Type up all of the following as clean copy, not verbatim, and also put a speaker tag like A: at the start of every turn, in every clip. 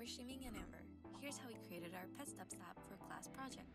A: we're streaming in Amber. Here's how we created our Pet Steps app for a class project.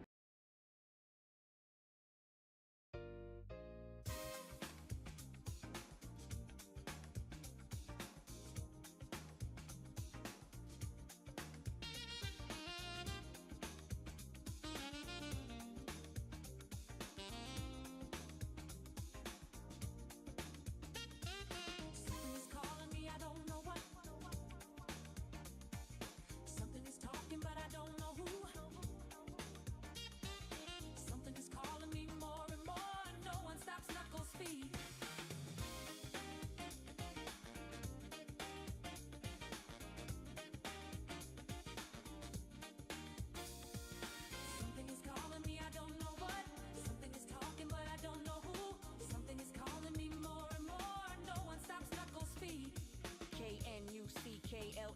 B: Kainout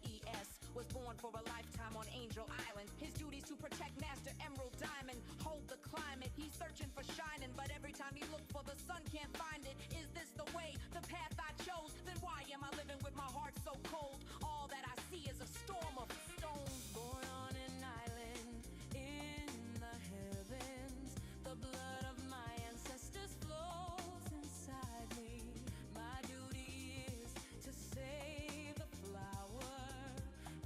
B: was born for a lifetime on Angel Island. His duty's to protect Master Emerald Diamond, hold the climate. He's searching for shining, but every time he looks for the sun, can't find it. Is this the way, the path I chose? Then why am I living with my heart so cold? All that I see is a storm of stones.
C: Born on an island in the heavens, the blood of my ancestors flows inside me. My duty is to save the flower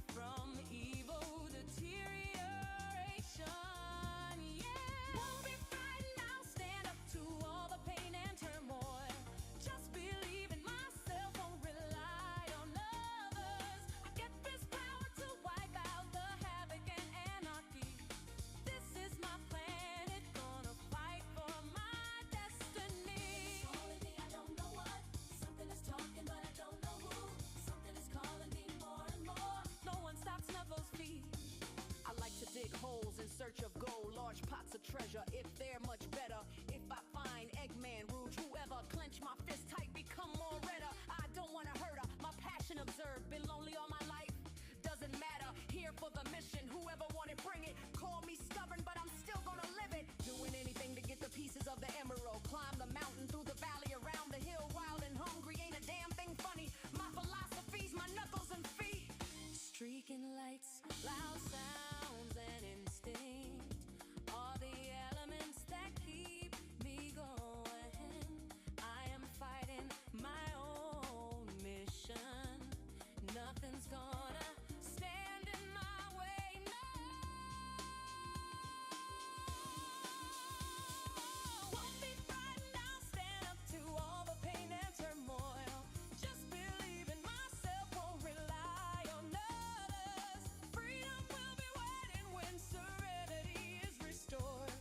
C: from evil deterioration. Yeah, won't be frightened, I'll stand up to all the pain and turmoil. Just believe in myself, won't rely on others. I get this power to wipe out the havoc and anarchy. This is my planet, gonna fight for my destiny. Calling me, I don't know what. Something is talking, but I don't know who. Something is calling me more and more. No one stops Knuckles' feet.
B: I like to dig holes in search of gold, large pots of treasure, if they're much better. If I find Eggman, Rouge, whoever, clench my fist tight, become more redder. I don't wanna hurt her, my passion observed, been lonely all my life. Doesn't matter, here for the mission, whoever want it, bring it. Call me stubborn, but I'm still gonna live it. Doing anything to get the pieces of the emerald. Climb the mountain, through the valley, around the hill, wild and hungry, ain't a damn thing funny. My philosophy's my knuckles and feet.
C: Streaking lights, loud sounds, and instinct are the elements that keep me going. I am fighting my own mission. Nothing's gonna stand in my way, no. Won't be frightened, I'll stand up to all the pain and turmoil. Just believe in myself, won't rely on others. Freedom will be waiting when serenity is restored.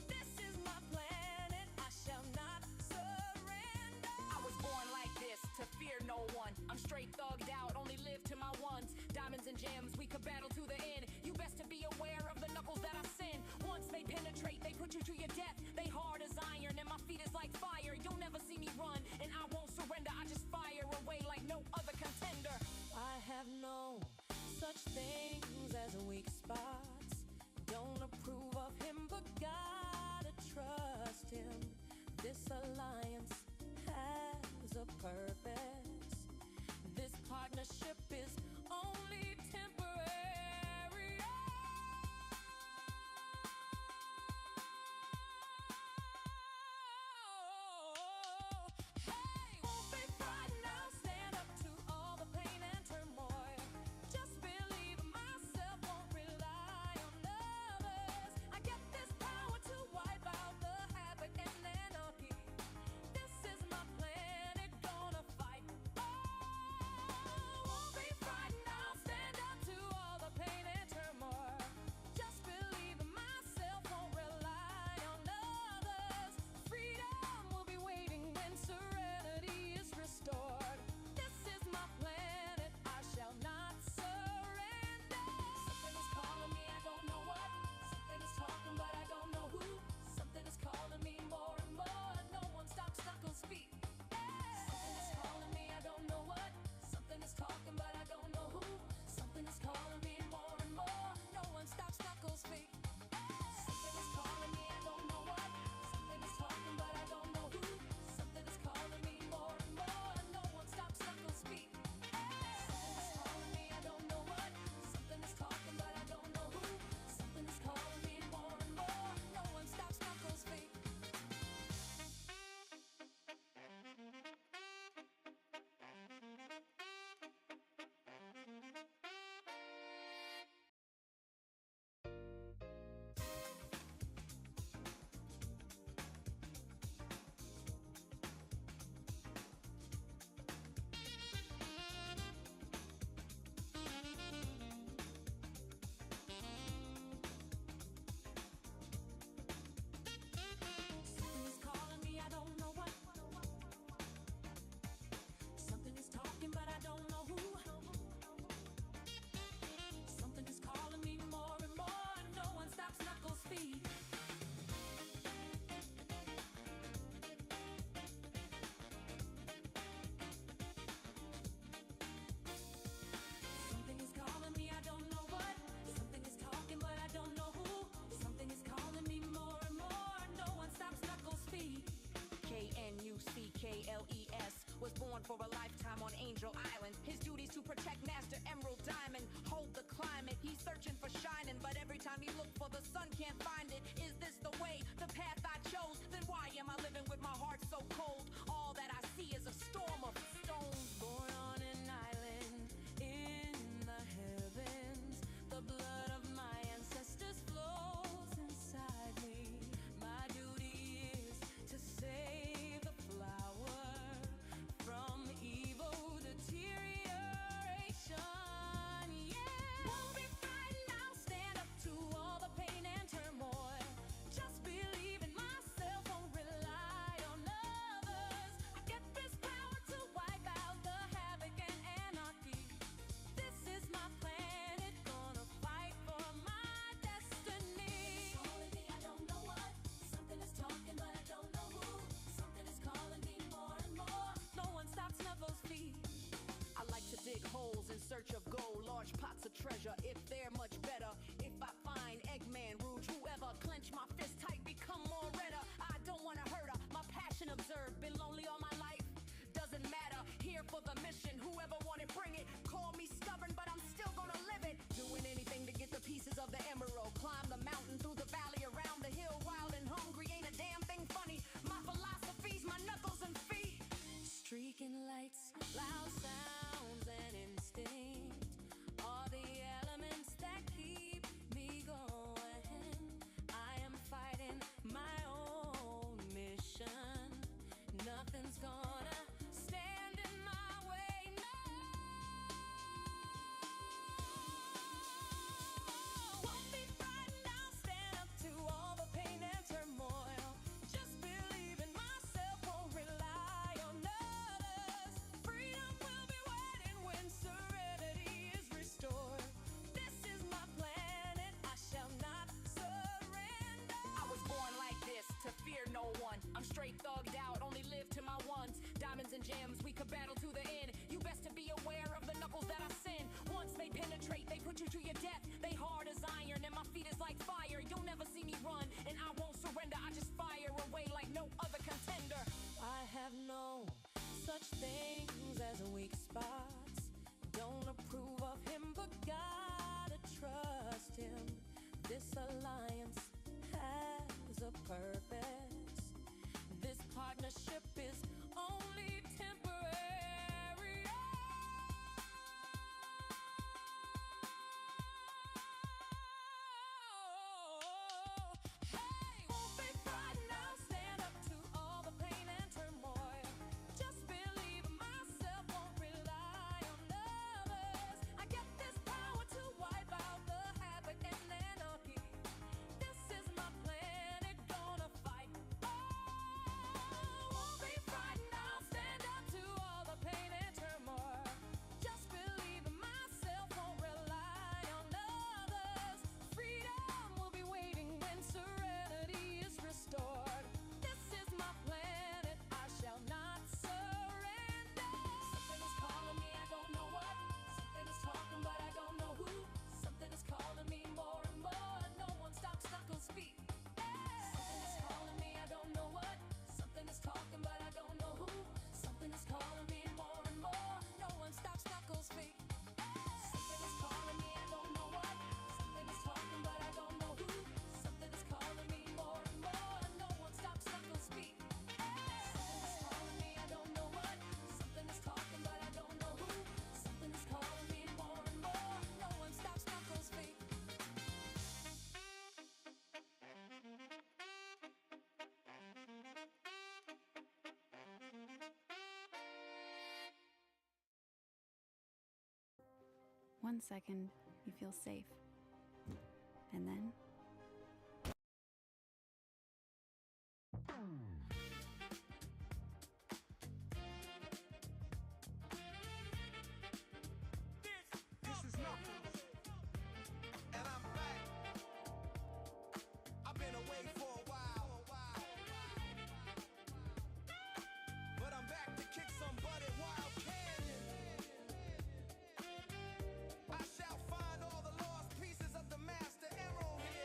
C: This is my planet, I shall not surrender.
B: I was born like this, to fear no one. I'm straight thugged out, only live to my ones. Diamonds and gems, we could battle to the end. You best to be aware of the knuckles that I send. Once they penetrate, they put you to your death. They hard as iron and my feet is like fire. You'll never see me run, and I won't surrender. I just fire away like no other contender.
C: I have no such things as weak spots. Don't approve of him, but gotta trust him. This alliance has a purpose. This partnership is only temporary. Oh, hey, won't be frightened, I'll stand up to all the pain and turmoil. Just believe in myself, won't rely on others. I get this power to wipe out the havoc and anarchy. This is my planet, gonna fight
B: bound for a lifetime on Angel Island. His duty's to protect Master Emerald Diamond, hold the climate. He's searching for shining, but every time he looks for the sun, can't find it. Is this the way, the path I chose? Then why am I living with my heart so cold? All that I see is a storm of stones.
C: Born on an island in the heavens, the blood of my ancestors flows inside me. My duty is to save the flower from evil deterioration. Yeah, won't be frightened, I'll stand up to all the pain and turmoil. Just believe in myself, won't rely on others. I get this power to wipe out the havoc and anarchy. This is my planet, gonna fight for my destiny. Calling me, I don't know what. Something is talking, but I don't know who. Something is calling me more and more. No one stops Snuggles' feet.
B: I like to dig holes in search of gold, large pots of treasure, if they're much better. If I find Eggman, Rouge, whoever, clench my fist tight, become more redder. I don't wanna hurt her, my passion observed, been lonely all my life. Doesn't matter, here for the mission, whoever want it, bring it. Call me stubborn, but I'm still gonna live it. Doing anything to get the pieces of the emerald. Climb the mountain, through the valley, around the hill, wild and hungry, ain't a damn thing funny. My philosophy's my knuckles and feet.
C: Streaking lights, loud sounds, and instinct are the elements that keep me going. I am fighting my own mission. Nothing's gonna stand in my way, no. Won't be frightened, I'll stand up to all the pain and turmoil. Just believe in myself, won't rely on others. Freedom will be waiting when serenity is restored. This is my planet, I shall not surrender.
B: I was born like this, to fear no one. I'm straight thugged out, only live to my ones. Diamonds and gems, we could battle to the end. You best to be aware of the knuckles that I send. Once they penetrate, they put you to your death. They hard as iron and my feet is like fire. You'll never see me run, and I won't surrender. I just fire away like no other contender.
C: I have no such things as weak spots. Don't approve of him, but gotta trust him. This alliance has a purpose. This partnership is only temporary. Hey, won't be frightened, I'll stand up to all the pain and turmoil. Just believe in myself, won't rely on others. I get this power to wipe out the havoc and anarchy. This is my planet, gonna fight. Oh, won't be frightened, I'll stand up to all the pain and turmoil. Just believe in myself, won't rely on others. Freedom will be waiting when serenity is restored. This is my planet, I shall not surrender. Something is calling me, I don't know what. Something is talking, but I don't know who. Something is calling me more and more. No one stops Knuckles' feet. Something is calling me, I don't know what. Something is talking, but I don't know who. Something is calling me more and more. No one stops Knuckles' feet. Something is calling me, I don't know what. Something is talking, but I don't know who. Something is calling me more and more. No one stops Knuckles' feet. Something is calling me, I don't know what. Something is talking, but I don't know who. Something is calling me more and more. No one stops Knuckles' feet.
A: One second, you feel safe. And then
D: This is Knuckles, and I'm back. I've been away for a while, but I'm back to kick some butt at Wild Canyon. I shall find all the lost pieces of the Master Emerald here.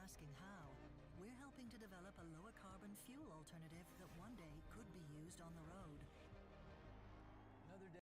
E: asking how, we're helping to develop a lower carbon fuel alternative that one day could be used on the road.
D: Another day.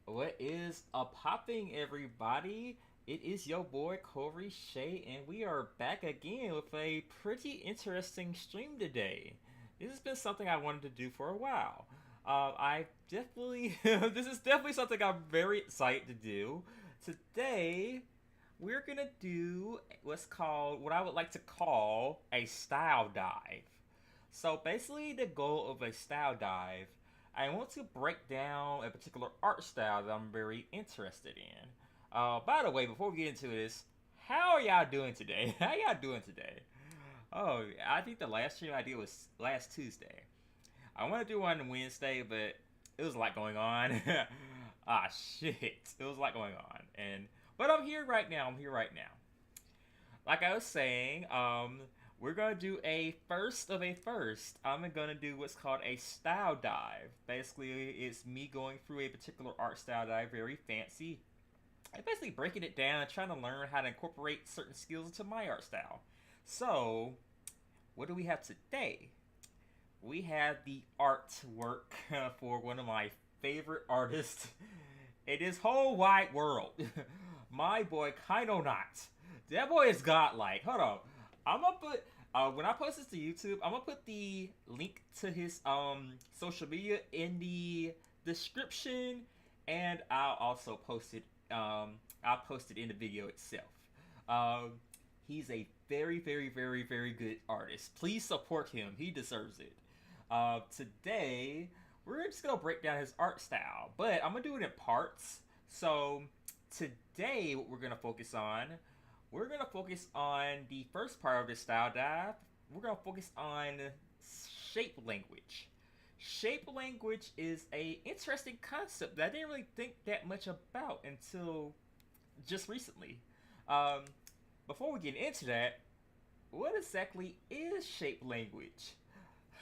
F: What is a popping, everybody? It is your boy Corey Shea, and we are back again with a pretty interesting stream today. This has been something I wanted to do for a while. I definitely, this is definitely something I'm very excited to do. Today, we're gonna do what I would like to call a style dive. So basically, the goal of a style dive, I want to break down a particular art style that I'm very interested in. By the way, before we get into this, how are y'all doing today? How y'all doing today? Oh, I think the last stream I did was last Tuesday. I want to do one on Wednesday, but it was a lot going on. Ah, shit. It was a lot going on. But I'm here right now. Like I was saying, we're gonna do a first of a first. I'm gonna do what's called a style dive. Basically, it's me going through a particular art style that I very fancy, and basically breaking it down and trying to learn how to incorporate certain skills into my art style. So, what do we have today? We have the artwork for one of my favorite artists in this whole wide world. My boy Kainonaut. That boy is godlike. Hold on. I'm gonna put when I post this to YouTube, I'm gonna put the link to his social media in the description, and I'll also post it I'll post it in the video itself. He's a very, very, very, very good artist. Please support him. He deserves it. Today, we're just gonna break down his art style, but I'm gonna do it in parts. So today, what we're gonna focus on the first part of this style dive. We're gonna focus on shape language. Shape language is a interesting concept that I didn't really think that much about until just recently. Before we get into that, what exactly is shape language?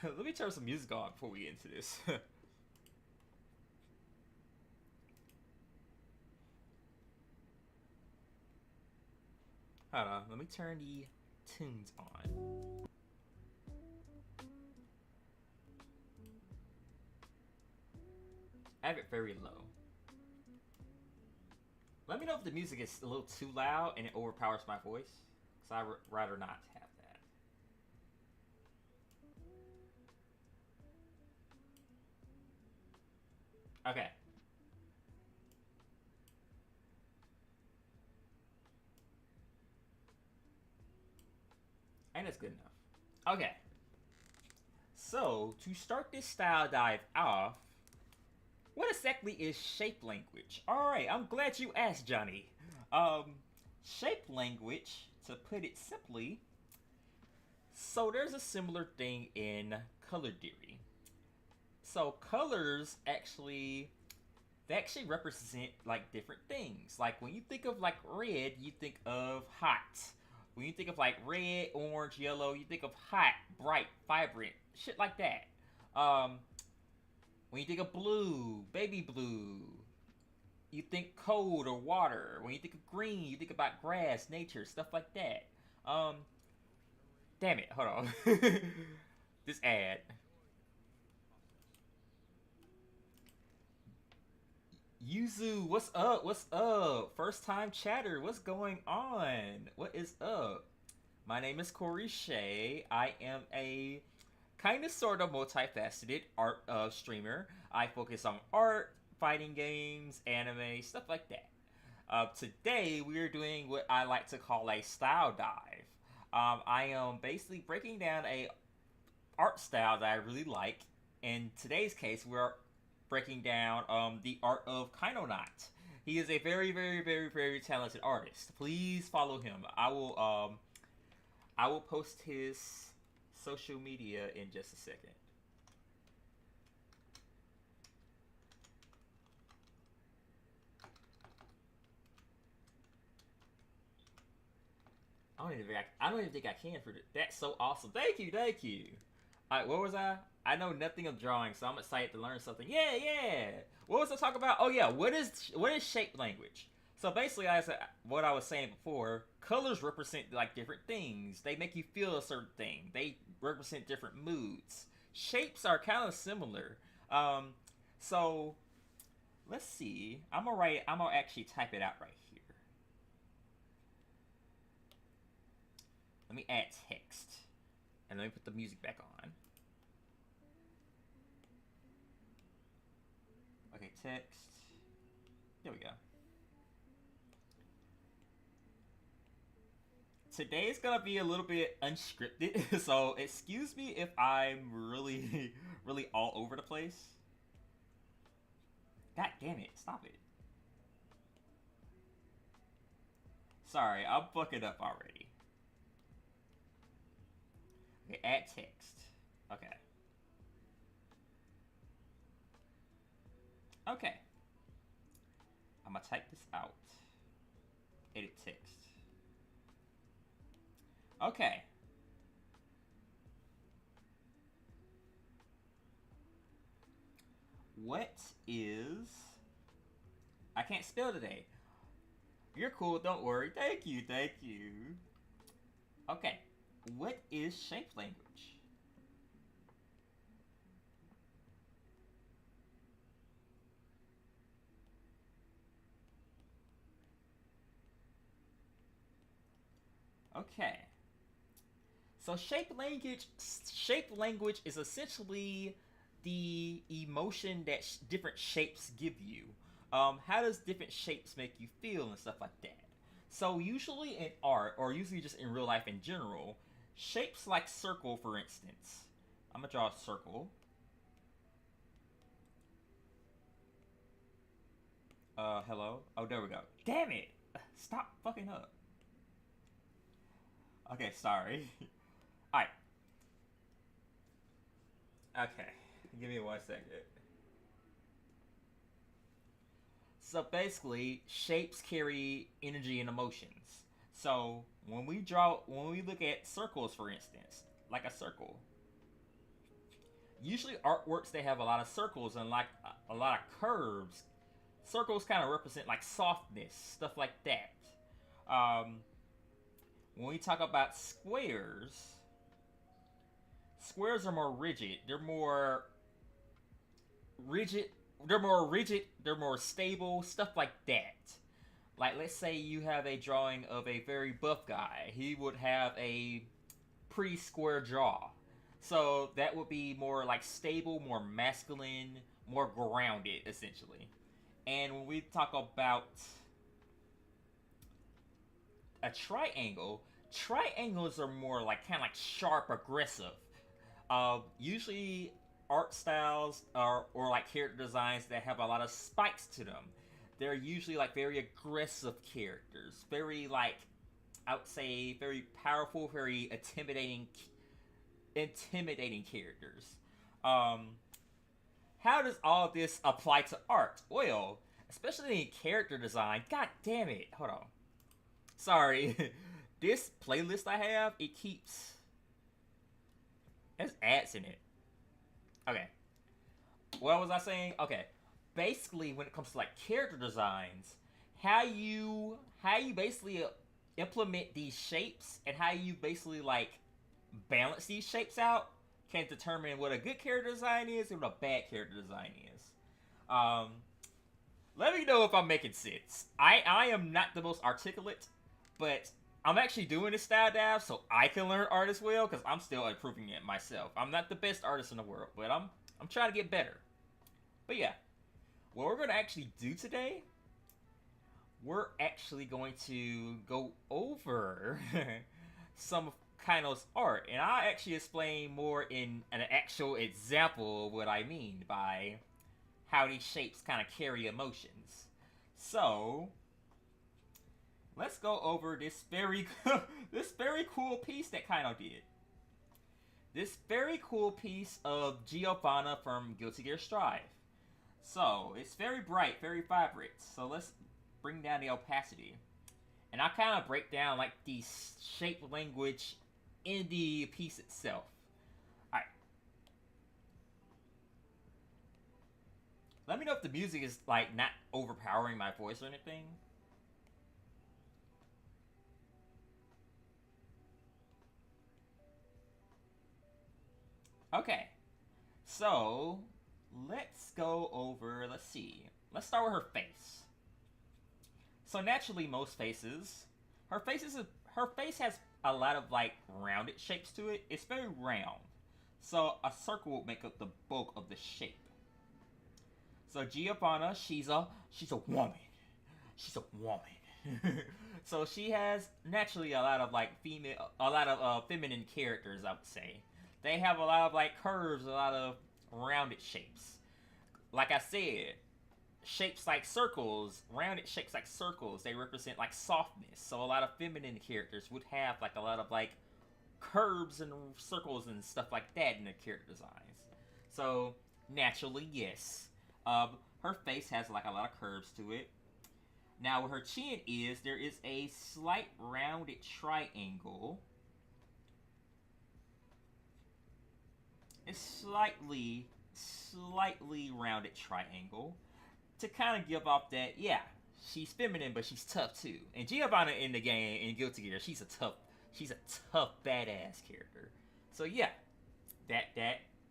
F: Let me turn some music on before we get into this. Hold on, let me turn the tunes on. I have it very low. Let me know if the music is a little too loud and it overpowers my voice, because I'd rather not have that. Okay. And it's good enough. Okay. So, to start this style dive off, what exactly is shape language? Alright, I'm glad you asked, Johnny. Shape language, to put it simply, so there's a similar thing in color theory. So colors actually represent like different things. Like when you think of like red, you think of hot. When you think of like red, orange, yellow, you think of hot, bright, vibrant, shit like that. When you think of blue, baby blue, you think cold or water. When you think of green, you think about grass, nature, stuff like that. Damn it, hold on. This ad. Yuzu, what's up? What's up? First time chatter, what's going on? What is up? My name is Corey Shea. I am a kind of sort of multifaceted art streamer. I focus on art, fighting games, anime, stuff like that. Today, we're doing what I like to call a style dive. I am basically breaking down a art style that I really like. In today's case, we're breaking down the art of Kainonaut. He is a very, very, very, very talented artist. Please follow him. I will post his social media in just a second. I don't even think I can for that. That's so awesome. Thank you. Alright, what was I? I know nothing of drawing, so I'm excited to learn something. Yeah. What was I talking about? Oh yeah, what is shape language? So basically, what I was saying before, colors represent like different things. They make you feel a certain thing. They represent different moods. Shapes are kind of similar. So let's see. I'm gonna actually type it out right here. Let me add text. And let me put the music back on. Okay, text. There we go. Today's gonna be a little bit unscripted, so excuse me if I'm really, really all over the place. God damn it, stop it. Sorry, I'm fucking up already. Okay, add text. Okay. Okay. I'm gonna type this out. Edit text. Okay. What is... I can't spell today. You're cool, don't worry. Thank you, thank you. Okay. What is shape language? Okay. So shape language is essentially the emotion that different shapes give you. How does different shapes make you feel and stuff like that? So usually in art, or usually just in real life in general, shapes like circle, for instance. I'm gonna draw a circle. Hello? Oh, there we go. Damn it! Stop fucking up. Okay, sorry. Alright. Okay. Give me 1 second. So basically, shapes carry energy and emotions. So when we look at circles, for instance, like a circle, usually artworks they have a lot of circles and like a lot of curves. Circles kind of represent like softness, stuff like that. When we talk about squares, squares are more rigid. They're more rigid. They're more stable, stuff like that. Like, let's say you have a drawing of a very buff guy. He would have a pretty square jaw. So that would be more like stable, more masculine, more grounded, essentially. And when we talk about a triangle, triangles are more like kind of like sharp, aggressive. Usually art styles or like character designs that have a lot of spikes to them. They're usually like very aggressive characters, very like, I would say, very powerful, very intimidating characters. How does all this apply to art? Well, especially in character design. God damn it! Hold on. Sorry. This playlist I have, it keeps... There's ads in it. Okay. What was I saying? Okay. Basically, when it comes to like character designs, how you basically implement these shapes and how you basically like balance these shapes out can determine what a good character design is and what a bad character design is. Let me know if I'm making sense. I am not the most articulate, but I'm actually doing this style dive so I can learn art as well, because I'm still improving it myself. I'm not the best artist in the world, but I'm trying to get better. But yeah, what we're going to actually do today, we're actually going to go over some of Kaino's art, and I'll actually explain more in an actual example of what I mean by how these shapes kind of carry emotions. So let's go over this very cool piece that Kaino did. This very cool piece of Giovanna from Guilty Gear Strive. So it's very bright, very vibrant. So let's bring down the opacity, and I'll kind of break down like the shape language in the piece itself. Alright. Let me know if the music is like not overpowering my voice or anything. Okay. So let's go over, let's see. let's start with her face. So naturally, most faces, her face has a lot of like rounded shapes to it. It's very round, so a circle will make up the bulk of the shape. So Giovanna, she's a woman. She's a woman. So she has naturally a lot of like feminine characters, I would say. They have a lot of like curves, a lot of rounded shapes. Like I said, shapes like circles, rounded shapes like circles, they represent like softness. So a lot of feminine characters would have like a lot of like curves and circles and stuff like that in their character designs. So naturally, yes, her face has like a lot of curves to it. Now where her chin is, there is a slight rounded triangle. It's slightly rounded triangle to kind of give off that, yeah, she's feminine, but she's tough too. And Giovanna in the game, in Guilty Gear, she's a tough badass character. So yeah, that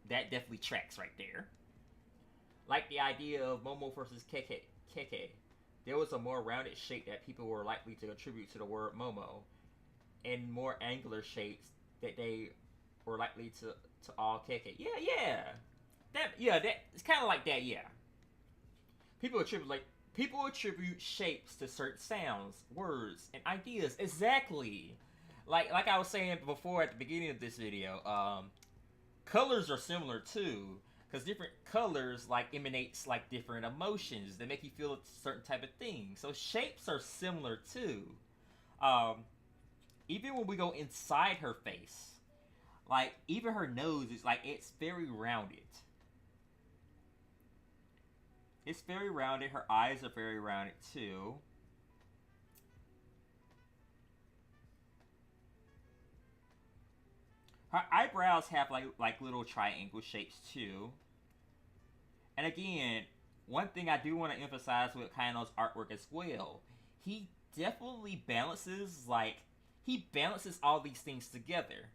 F: definitely tracks right there. Like the idea of Momo versus Keke. There was a more rounded shape that people were likely to attribute to the word Momo, and more angular shapes that they were likely to all Keke. Yeah. That it's kind of like that. Yeah. People attribute shapes to certain sounds, words, and ideas. Exactly. Like I was saying before at the beginning of this video, colors are similar too. Because different colors like emanates like different emotions that make you feel a certain type of thing. So shapes are similar too. Even when we go inside her face, like even her nose is like it's very rounded. It's very rounded. Her eyes are very rounded too. Her eyebrows have like little triangle shapes too. And again, one thing I do want to emphasize with Kaino's artwork as well, he definitely balances all these things together.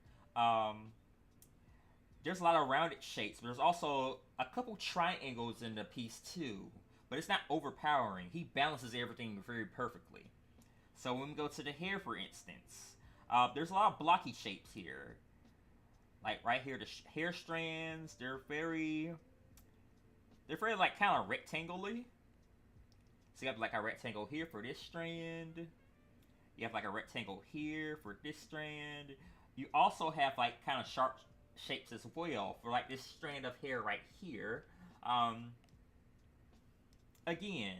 F: There's a lot of rounded shapes, but there's also a couple triangles in the piece too. But it's not overpowering. He balances everything very perfectly. So when we go to the hair, for instance, there's a lot of blocky shapes here. Like right here, the hair strands, they're very like kind of rectangly. So you have like a rectangle here for this strand. You have like a rectangle here for this strand. You also have like kind of sharp shapes as well for like this strand of hair right here. Again,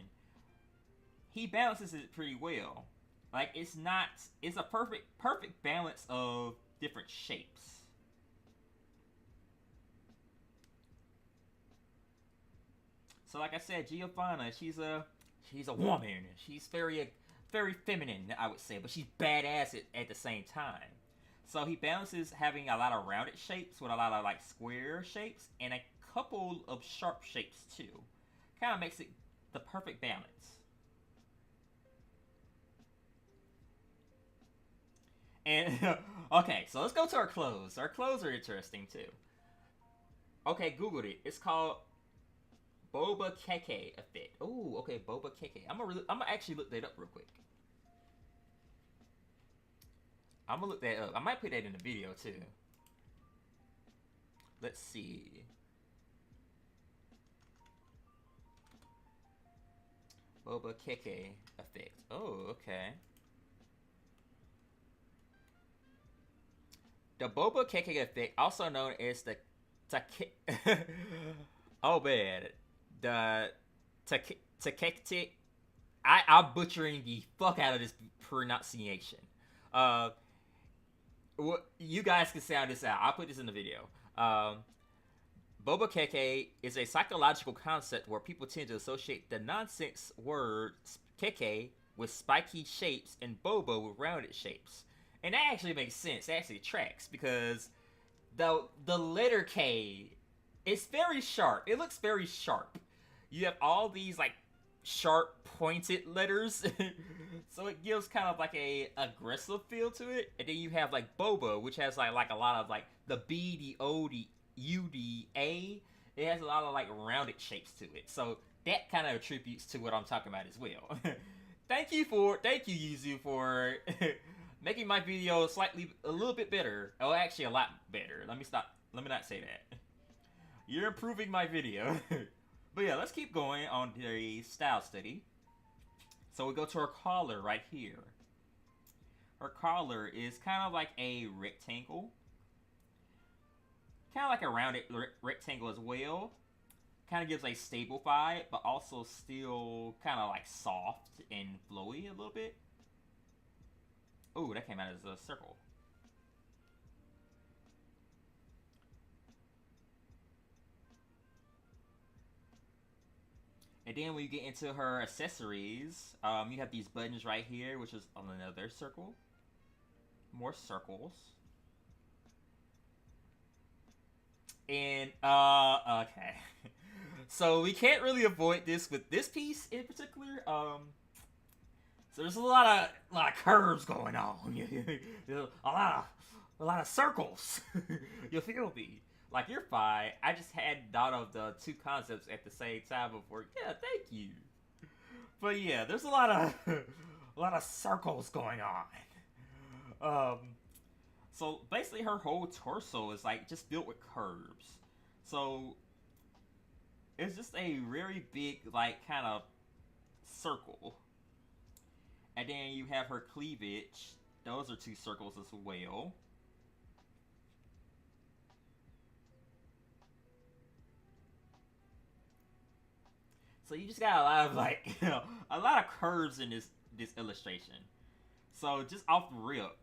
F: he balances it pretty well. Like it's a perfect balance of different shapes. So like I said, Giovanna, she's a woman. She's very feminine, I would say, but she's badass at the same time. So he balances having a lot of rounded shapes with a lot of like square shapes and a couple of sharp shapes too. Kind of makes it the perfect balance. And okay, so let's go to our clothes. Our clothes are interesting too. Okay, Googled it. It's called Boba Keke effect. Oh, okay, Boba Keke. I'm gonna actually look that up real quick. I'm gonna look that up. I might put that in the video too. Let's see. Boba Keke effect. Oh, okay. The Boba Keke effect, also known as the oh man, the Takekte. I'm butchering the fuck out of this pronunciation. You guys can sound this out. I'll put this in the video. Boba Keke is a psychological concept where people tend to associate the nonsense word keke with spiky shapes and boba with rounded shapes. And that actually makes sense. It actually tracks because the letter K is very sharp. It looks very sharp. You have all these like sharp pointed letters so it gives kind of like a aggressive feel to it. And then you have like boba, which has like a lot of like the B, the O, the U, the A. It has a lot of like rounded shapes to it, so that kind of attributes to what I'm talking about as well. Thank you, Yuzu, for making my video a little bit better. Oh, actually, a lot better. Let me not say that. You're improving my video. But yeah, let's keep going on the style study. So we go to her collar right here. Her collar is kind of like a rectangle. Kind of like a rounded rectangle as well. Kind of gives a stable vibe, but also still kind of like soft and flowy a little bit. Oh, that came out as a circle. And then when you get into her accessories, you have these buttons right here, which is on another circle. More circles. And, okay. So we can't really avoid this with this piece in particular. So there's a lot of curves going on. a lot of circles. You feel me? Like, you're fine. I just had thought of the two concepts at the same time before. Yeah, thank you. But yeah, there's a lot of circles going on. So basically her whole torso is like just filled with curves. So it's just a very big like kind of circle. And then you have her cleavage. Those are two circles as well. So you just got a lot of like, a lot of curves in this illustration. So just off the rip,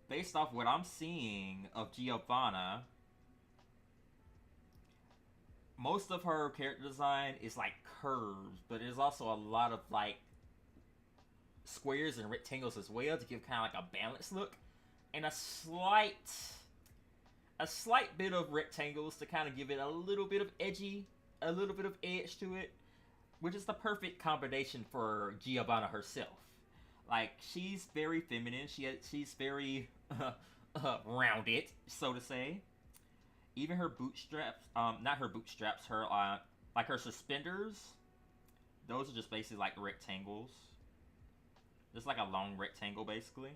F: based off what I'm seeing of Giovanna, most of her character design is like curves, but there's also a lot of like squares and rectangles as well to give kind of like a balanced look, and a slight bit of rectangles to kind of give it a little bit of edgy. A little bit of edge to it, which is the perfect combination for Giovanna herself. Like, she's very feminine. She's very rounded, so to say. Even her bootstraps, not her bootstraps, her like her suspenders. Those are just basically like rectangles. Just like a long rectangle, basically.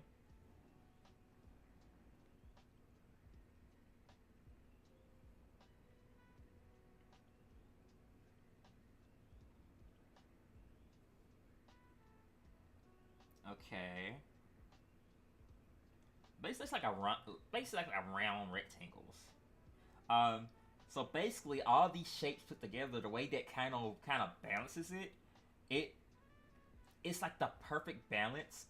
F: Okay. Basically, it's like round rectangles. So basically, all these shapes put together, the way that kind of balances it's like the perfect balance.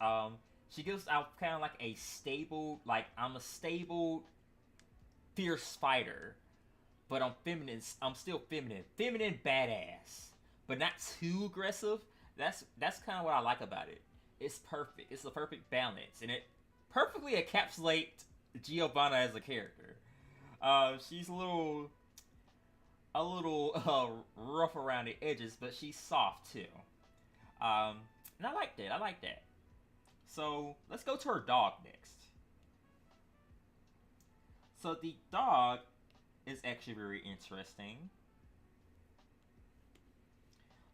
F: She gives out kind of like a stable, like I'm a stable, fierce fighter, but I'm feminine. I'm still feminine badass, but not too aggressive. That's kind of what I like about it. It's perfect. It's the perfect balance, and it perfectly encapsulates Giovanna as a character. She's a little rough around the edges, but she's soft too. And I like that. So let's go to her dog next. So the dog is actually very interesting.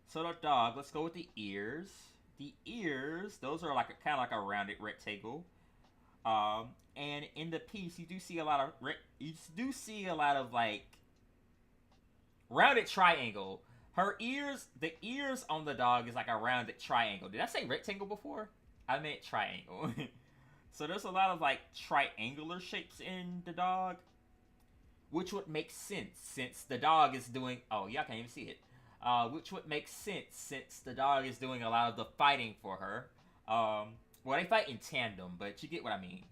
F: So the dog, let's go with the ears. The ears, those are like kind of like a rounded rectangle. And in the piece, you do see a lot of like rounded triangle. Her ears, the ears on the dog is like a rounded triangle. Did I say rectangle before? I meant triangle. So there's a lot of like triangular shapes in the dog, which would make sense since the dog is doing. Oh, y'all can't even see it. Which would make sense since the dog is doing a lot of the fighting for her. Well, they fight in tandem, but you get what I mean.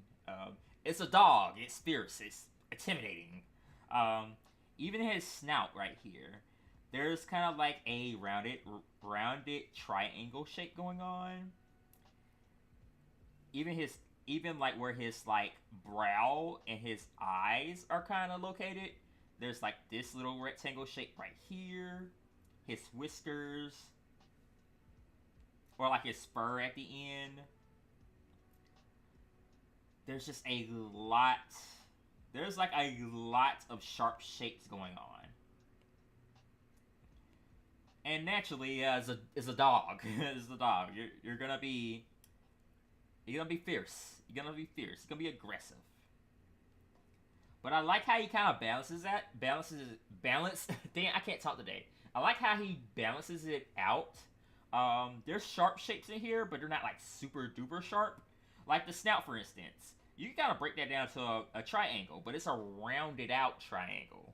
F: It's a dog. It's fierce. It's intimidating. Even his snout right here, there's kind of like a rounded triangle shape going on. Even like where his like brow and his eyes are kind of located, there's like this little rectangle shape right here. His whiskers, or like his fur at the end. There's just a lot. There's like a lot of sharp shapes going on. And naturally, is a dog. Is a dog. You're gonna be fierce. You're gonna be fierce. You're gonna be aggressive. But I like how he kind of balances that. Balance. Damn, I can't talk today. I like how he balances it out. There's sharp shapes in here, but they're not like super duper sharp. Like the snout, for instance. You can kind of break that down to a triangle, but it's a rounded out triangle.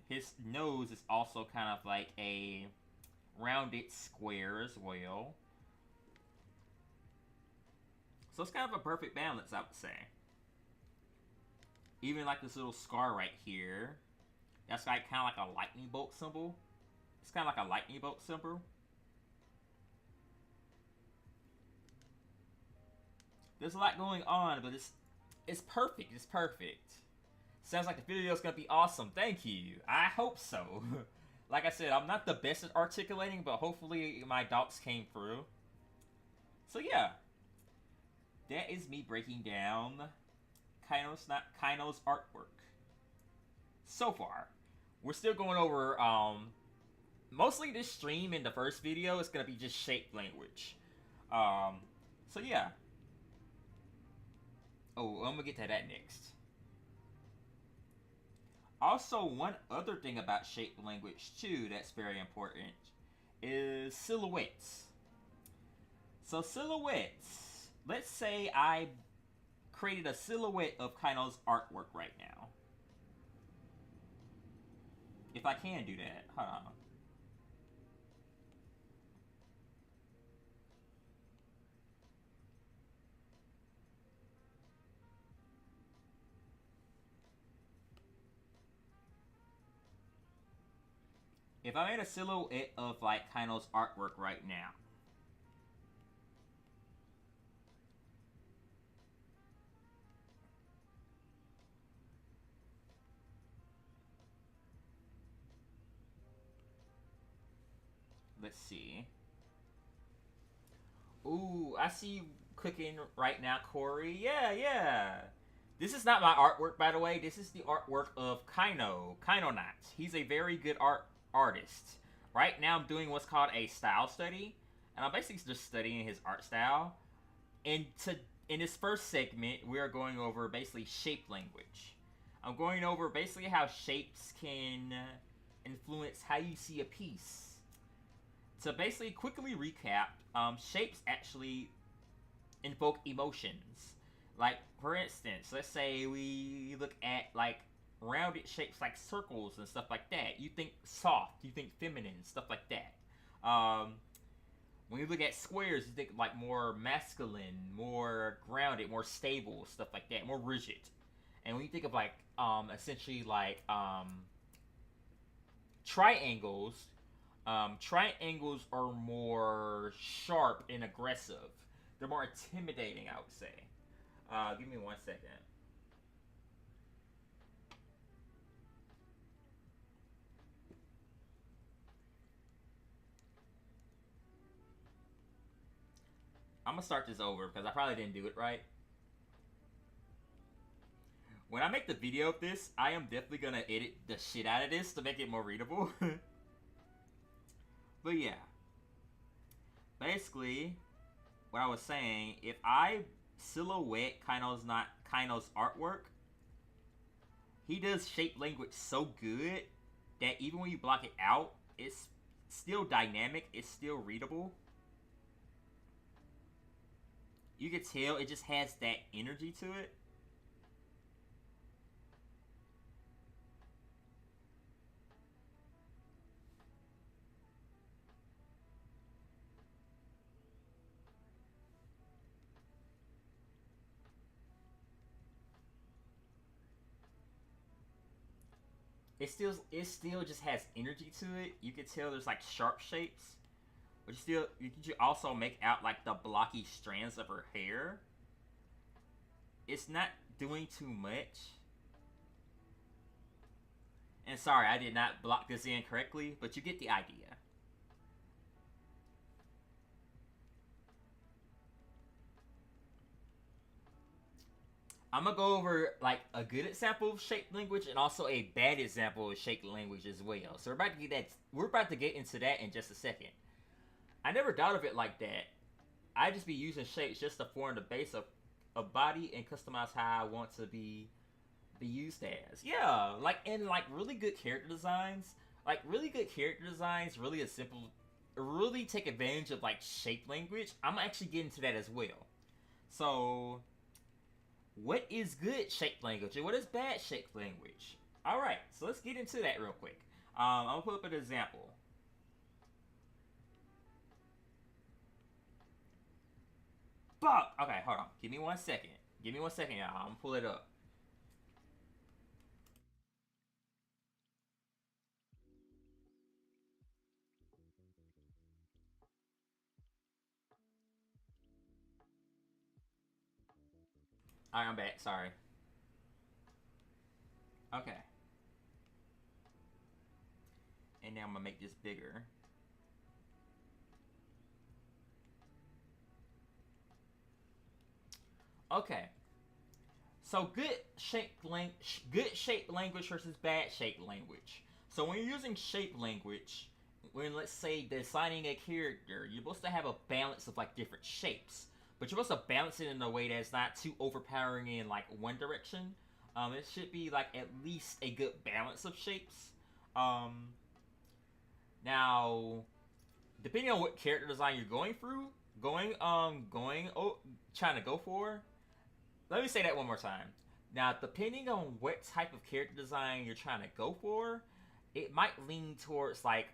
F: His nose is also kind of like a rounded square as well. So it's kind of a perfect balance, I would say. Even like this little scar right here. That's like kind of like a lightning bolt symbol. It's kind of like a lightning bolt symbol. There's a lot going on, but it's perfect. It's perfect. Sounds like the video is gonna be awesome. Thank you. I hope so. Like I said, I'm not the best at articulating, but hopefully my doubts came through. So yeah, that is me breaking down Kaino's artwork. So far, we're still going over mostly this stream in the first video is gonna be just shape language. So yeah. Oh, I'm gonna get to that next. Also, one other thing about shape language too that's very important is silhouettes. So silhouettes, let's say I created a silhouette of Kaino's artwork right now. If I can do that, hold on. If I made a silhouette of like Kaino's artwork right now. Let's see. Ooh, I see you clicking right now, Corey. Yeah. This is not my artwork, by the way. This is the artwork of Kainonaut. He's a very good artist. Right now I'm doing what's called a style study, and I'm basically just studying his art style. And in this first segment, we are going over basically shape language. I'm going over basically how shapes can influence how you see a piece. To basically quickly recap, shapes actually invoke emotions. Like, for instance, let's say we look at like rounded shapes like circles and stuff like that. You think soft, you think feminine, stuff like that. When you look at squares, you think like more masculine, more grounded, more stable, stuff like that, more rigid. And when you think of like essentially like triangles, triangles are more sharp and aggressive. They're more intimidating, I would say. Give me 1 second. I'm gonna start this over because I probably didn't do it right. When I make the video of this, I am definitely gonna edit the shit out of this to make it more readable. But yeah. Basically, what I was saying, if I silhouette Kaino's artwork, he does shape language so good that even when you block it out, it's still dynamic, it's still readable. You can tell it just has that energy to it. It still just has energy to it. You can tell there's like sharp shapes. But you can also make out like the blocky strands of her hair. It's not doing too much. And sorry, I did not block this in correctly, but you get the idea. I'm gonna go over like a good example of shaped language and also a bad example of shaped language as well. So we're about to get into that in just a second. I never thought of it like that. I just be using shapes just to form the base of a body and customize how I want to be used as. Yeah, like in like really good character designs. Like really good character designs, really a simple, really take advantage of like shape language. I'm actually getting to that as well. So, what is good shape language and what is bad shape language? All right, so let's get into that real quick. I'm gonna put up an example. Fuck. Okay, hold on. Give me 1 second. Give me 1 second, y'all. I'm gonna pull it up. Alright, I'm back. Sorry. Okay. And now I'm gonna make this bigger. Okay. So good shape language versus bad shape language. So when you're using shape language, when let's say designing a character, you're supposed to have a balance of like different shapes, but you're supposed to balance it in a way that's not too overpowering in like one direction. It should be like at least a good balance of shapes. Um, Now, depending on what character design you're trying to go for. Let me say that one more time. Now, depending on what type of character design you're trying to go for, it might lean towards like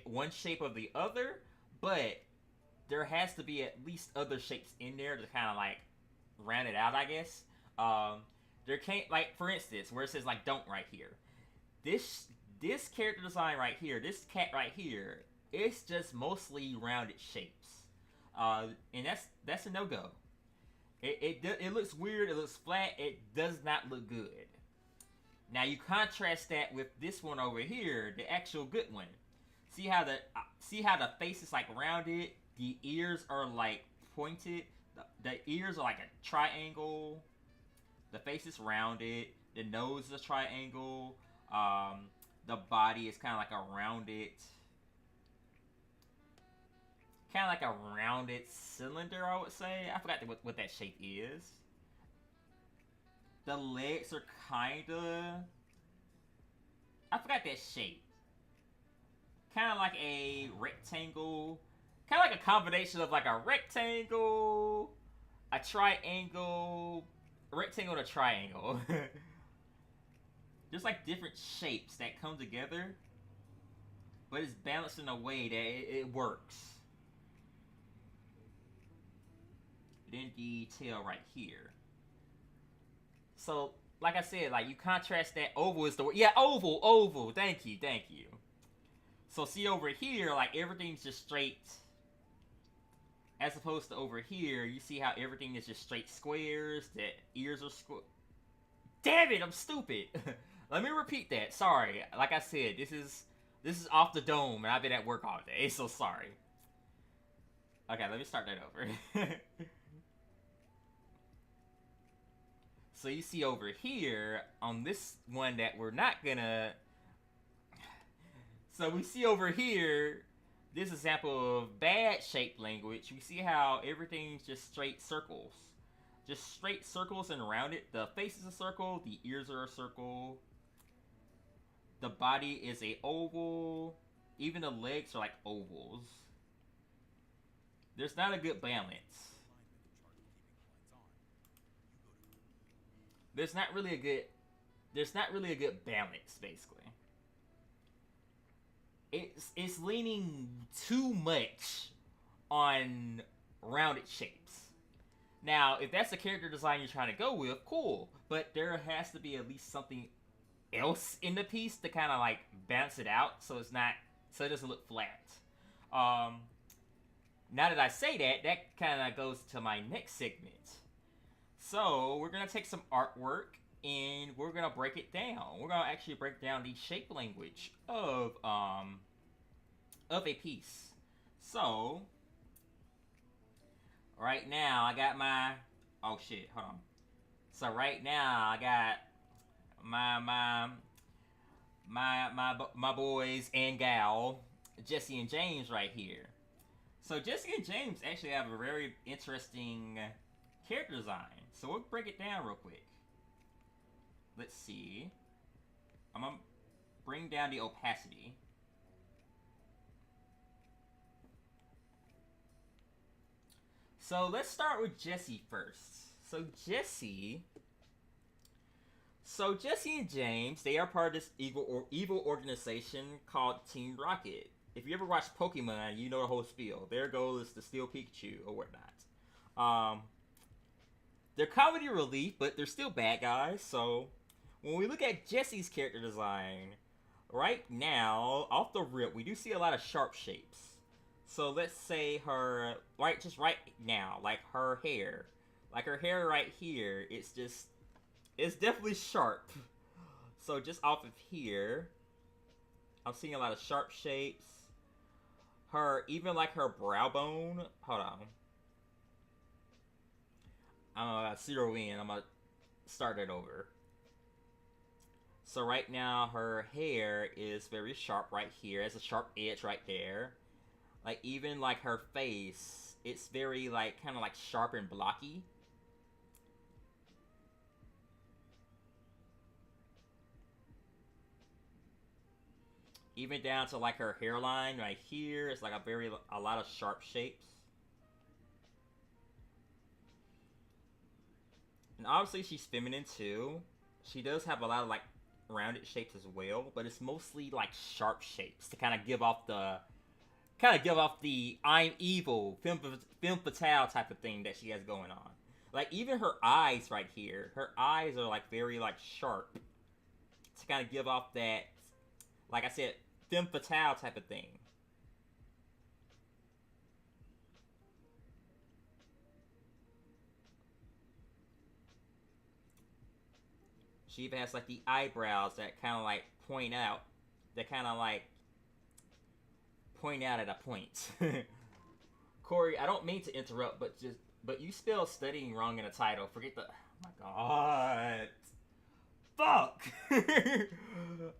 F: one shape or the other, but there has to be at least other shapes in there to kind of like round it out, I guess. There can't, like, for instance, where it says like don't right here. This character design right here, this cat right here, it's just mostly rounded shapes, and that's a no go. It looks weird. It looks flat. It does not look good. Now you contrast that with this one over here, the actual good one. See how the face is like rounded. The ears are like pointed. The ears are like a triangle. The face is rounded. The nose is a triangle. The body is kind of like a rounded cylinder, I would say. I forgot what that shape is. The legs are I forgot that shape. Kind of like a rectangle. Kind of like a combination of like a rectangle, a triangle, a rectangle, and a triangle. There's like different shapes that come together, but it's balanced in a way that it works. Then detail right here. So, like I said, like you contrast that oval is the word. Yeah, oval. Thank you. So see over here, like everything's just straight. As opposed to over here, you see how everything is just straight squares. The ears are square. Damn it, I'm stupid. Let me repeat that. Sorry. Like I said, this is off the dome, and I've been at work all day, so sorry. Okay, let me start that over. So you see over here, on this one that we're not gonna... So we see over here, this example of bad shape language. We see how everything's just straight circles. Just straight circles and rounded. The face is a circle, the ears are a circle. The body is a oval. Even the legs are like ovals. There's not a good balance. There's not really a good balance, basically. It's leaning too much on rounded shapes. Now, if that's the character design you're trying to go with, cool. But there has to be at least something else in the piece to kind of like balance it out, so it doesn't look flat. Now that I say that, that kind of goes to my next segment. So we're gonna take some artwork and we're gonna break it down. We're gonna actually break down the shape language of a piece. So right now I got my... Oh shit, hold on. So right now I got my boys and gal, Jesse and James right here. So Jesse and James actually have a very interesting character design. So we'll break it down real quick. Let's see. I'm gonna bring down the opacity. So let's start with Jesse first. Jesse and James, they are part of this evil organization called Team Rocket. If you ever watch Pokemon, you know the whole spiel. Their goal is to steal Pikachu or whatnot. They're comedy relief, but they're still bad guys. So when we look at Jesse's character design, right now, off the rip, we do see a lot of sharp shapes. So let's say her, just right now, like her hair right here, it's definitely sharp. So just off of here, I'm seeing a lot of sharp shapes. Even like her brow bone, hold on. I'm gonna zero in, I'm gonna start it over. So right now, her hair is very sharp right here. There's a sharp edge right there. Like, even, like, her face, it's very, like, kind of, like, sharp and blocky. Even down to, like, her hairline right here, it's, like, a lot of sharp shapes. And obviously, she's feminine, too. She does have a lot of, like, rounded shapes as well, but it's mostly, like, sharp shapes to kind of give off the I'm evil, femme fatale type of thing that she has going on. Like, even her eyes right here, her eyes are, like, very, like, sharp. To kind of give off that, like I said, femme fatale type of thing. She even has, like, the eyebrows that kind of, like, point out at a point. Corey, I don't mean to interrupt, but you spelled studying wrong in the title. Forget the... Oh my god. Fuck!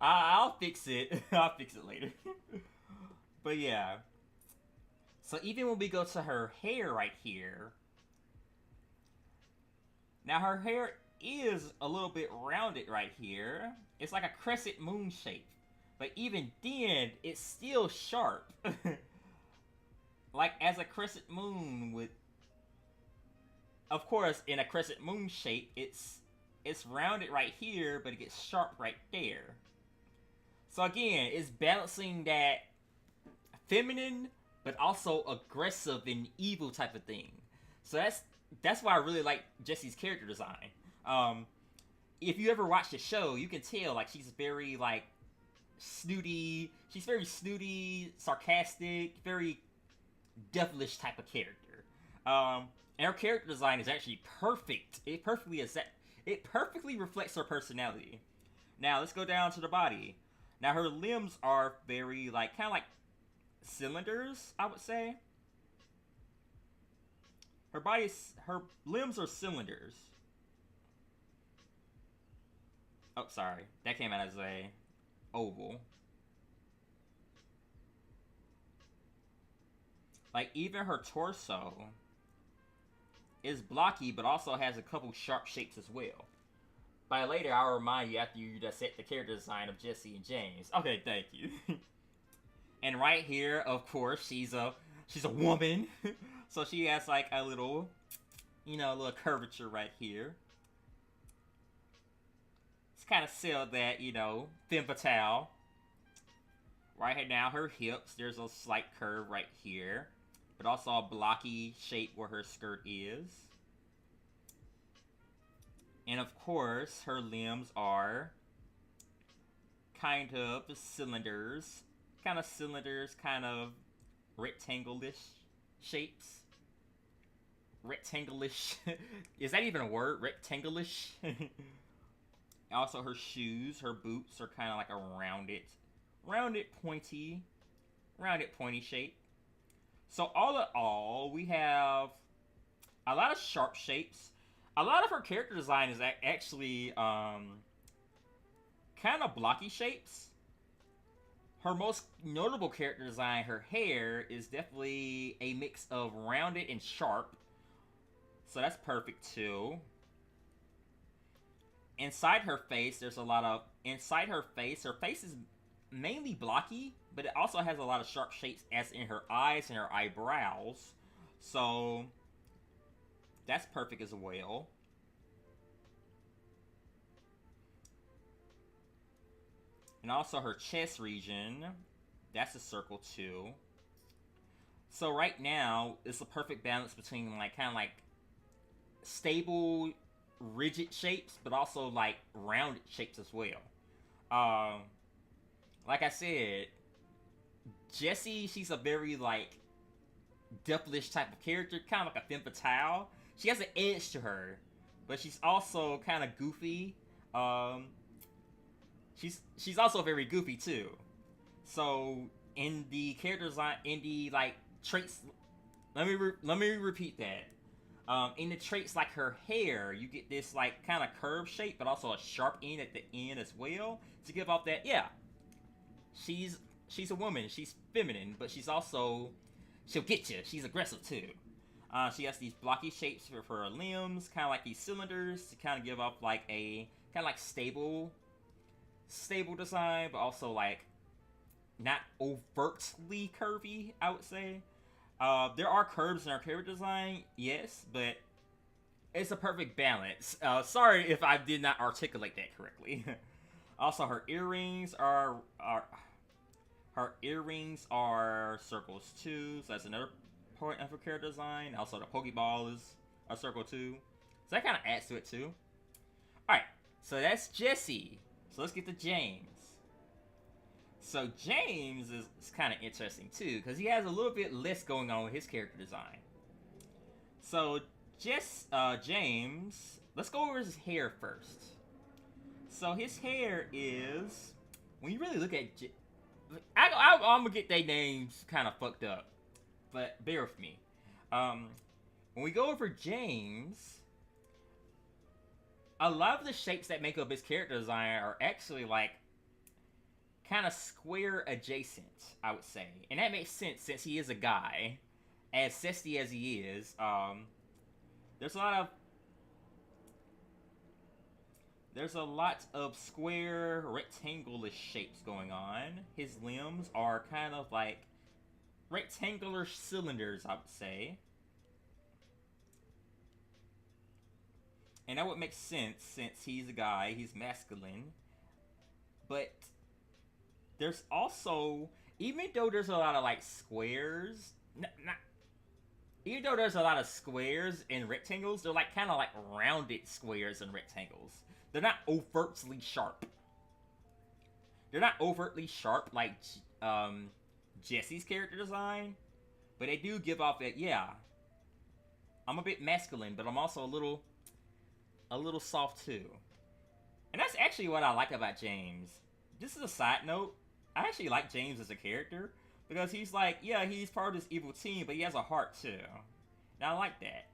F: I'll fix it. I'll fix it later. But yeah. So even when we go to her hair right here... Now her hair is a little bit rounded right here. It's like a crescent moon shape. But even then, it's still sharp. Like, as a crescent moon with... Of course, in a crescent moon shape, it's rounded right here, but it gets sharp right there. So again, it's balancing that feminine, but also aggressive and evil type of thing. So that's why I really like Jesse's character design. If you ever watch the show, you can tell, like, she's very, like, snooty. She's very snooty, sarcastic, very devilish type of character. And her character design is actually perfect. It perfectly reflects her personality. Now let's go down to the body. Now her limbs are very, like, kind of like cylinders, I would say. Her limbs are cylinders. Oh, sorry, that came out as a oval. Like, even her torso is blocky, but also has a couple sharp shapes as well. By later, I'll remind you after you just set the character design of Jesse and James. Okay, thank you. And right here, of course, she's a woman. So she has, like, a little, a little curvature right here. It's kind of sell that, femme fatale. Right here now, her hips, there's a slight curve right here. But also a blocky shape where her skirt is. And of course, her limbs are kind of cylinders. Kind of rectangle-ish shapes. Rectangle-ish. Is that even a word? Rectangle-ish? Also, her shoes, her boots are kind of like a rounded, pointy shape. So all in all, we have a lot of sharp shapes. a lot of her character design is actually kind of blocky shapes. Her most notable character design, her hair, is definitely a mix of rounded and sharp. So that's perfect too. Inside her face, there's a lot of... Inside her face is mainly blocky, but it also has a lot of sharp shapes as in her eyes and her eyebrows. So that's perfect as well. And also her chest region, that's a circle too. So right now, it's a perfect balance between like kind of like stable, rigid shapes, but also like rounded shapes as well. Like I said, Jessie, she's a very like devilish type of character, kind of like a femme fatale. She has an edge to her, but she's also kind of goofy. She's also very goofy too. So in the character design, in the like traits, let me repeat that. In the traits like her hair, you get this like kind of curved shape, but also a sharp end at the end as well to give off that she's a woman, she's feminine, but she'll get you. She's aggressive too. She has these blocky shapes for her limbs, kind of like these cylinders to kind of give off like a kind of like stable design, but also like not overtly curvy, I would say. There are curves in her character design, yes, but it's a perfect balance. Sorry if I did not articulate that correctly. Also, her earrings are circles too, so that's another point of her character design. Also, the Pokeball is a circle too, so that kind of adds to it too. All right, so that's Jessie. So let's get to James. So James is kind of interesting too, because he has a little bit less going on with his character design. So James, let's go over his hair first. So his hair is, when you really look at, I'm gonna get their names kind of fucked up, but bear with me. When we go over James, a lot of the shapes that make up his character design are actually like kind of square adjacent, I would say. And that makes sense since he is a guy. As zesty as he is, there's a lot of square, rectangular shapes going on. His limbs are kind of like rectangular cylinders, I would say. And that would make sense since he's a guy, he's masculine. But there's also, even though there's a lot of like squares, even though there's a lot of squares and rectangles, they're like kind of like rounded squares and rectangles. They're not overtly sharp. They're not overtly sharp like Jessie's character design, but they do give off that, I'm a bit masculine, but I'm also a little soft too. And that's actually what I like about James. This is a side note. I actually like James as a character because he's like, he's part of this evil team, but he has a heart too. And I like that.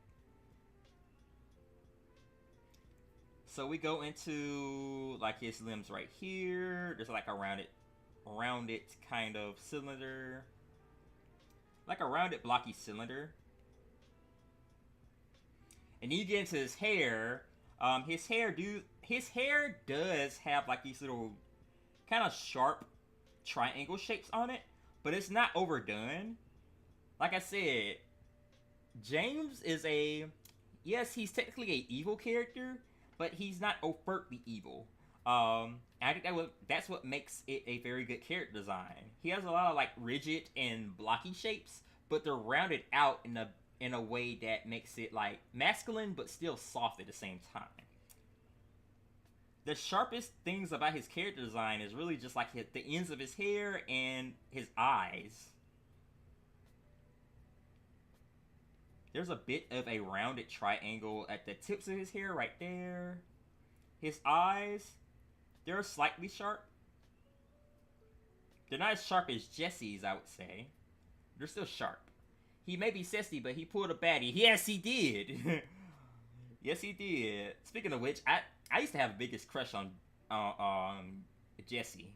F: So we go into like his limbs right here. There's like a rounded kind of cylinder. Like a rounded blocky cylinder. And then you get into his hair. His hair does have like these little kind of sharp triangle shapes on it, but it's not overdone. Like I said, James is he's technically an evil character, but he's not overtly evil. I think that's what makes it a very good character design. He has a lot of like rigid and blocky shapes, but they're rounded out in a way that makes it like masculine but still soft at the same time. The sharpest things about his character design is really just like the ends of his hair and his eyes. There's a bit of a rounded triangle at the tips of his hair right there. His eyes, they're slightly sharp. They're not as sharp as Jessie's, I would say. They're still sharp. He may be zesty, but he pulled a baddie. Yes, he did. Yes, he did. Speaking of which, I used to have the biggest crush on Jessie.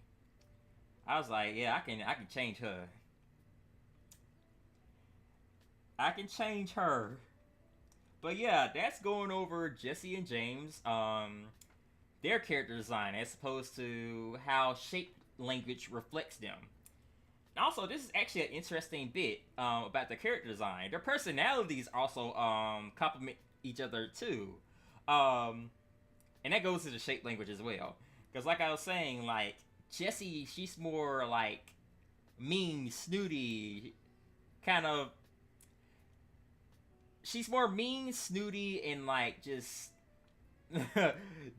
F: I was like, yeah, I can change her. I can change her. But yeah, that's going over Jessie and James, their character design as opposed to how shape language reflects them. Also, this is actually an interesting bit about their character design. Their personalities also complement each other too. And that goes to the shape language as well. Because like I was saying, like, Jessie, she's more like mean, snooty, kind of. She's more mean, snooty, and like just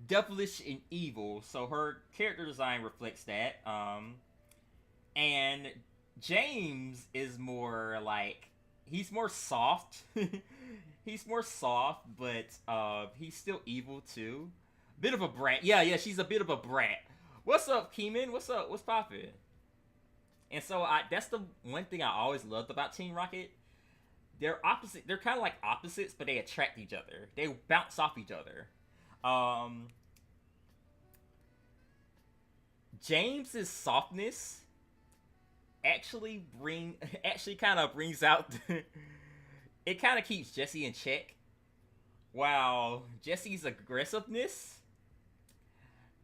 F: devilish and evil. So her character design reflects that. And James is more like, he's more soft. He's more soft, but he's still evil too. Bit of a brat. Yeah, she's a bit of a brat. What's up, Keeman? What's up? What's poppin'? And so that's the one thing I always loved about Team Rocket. They're opposite. They're kind of like opposites, but they attract each other. They bounce off each other. James's softness actually kind of brings out. It kind of keeps Jessie in check, while Jessie's aggressiveness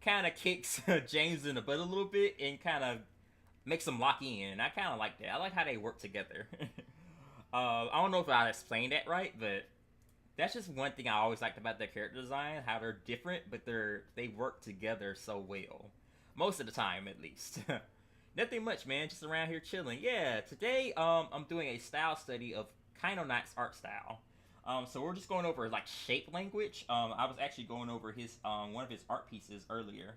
F: kind of kicks James in the butt a little bit and kind of makes them lock in. I kind of like that. I like how they work together. I don't know if I explained that right, but that's just one thing I always liked about their character design, how they're different, but they work together so well. Most of the time, at least. Nothing much, man. Just around here chilling. Yeah, today I'm doing a style study of Kainonaut's art style. So we're just going over like shape language. I was actually going over his one of his art pieces earlier.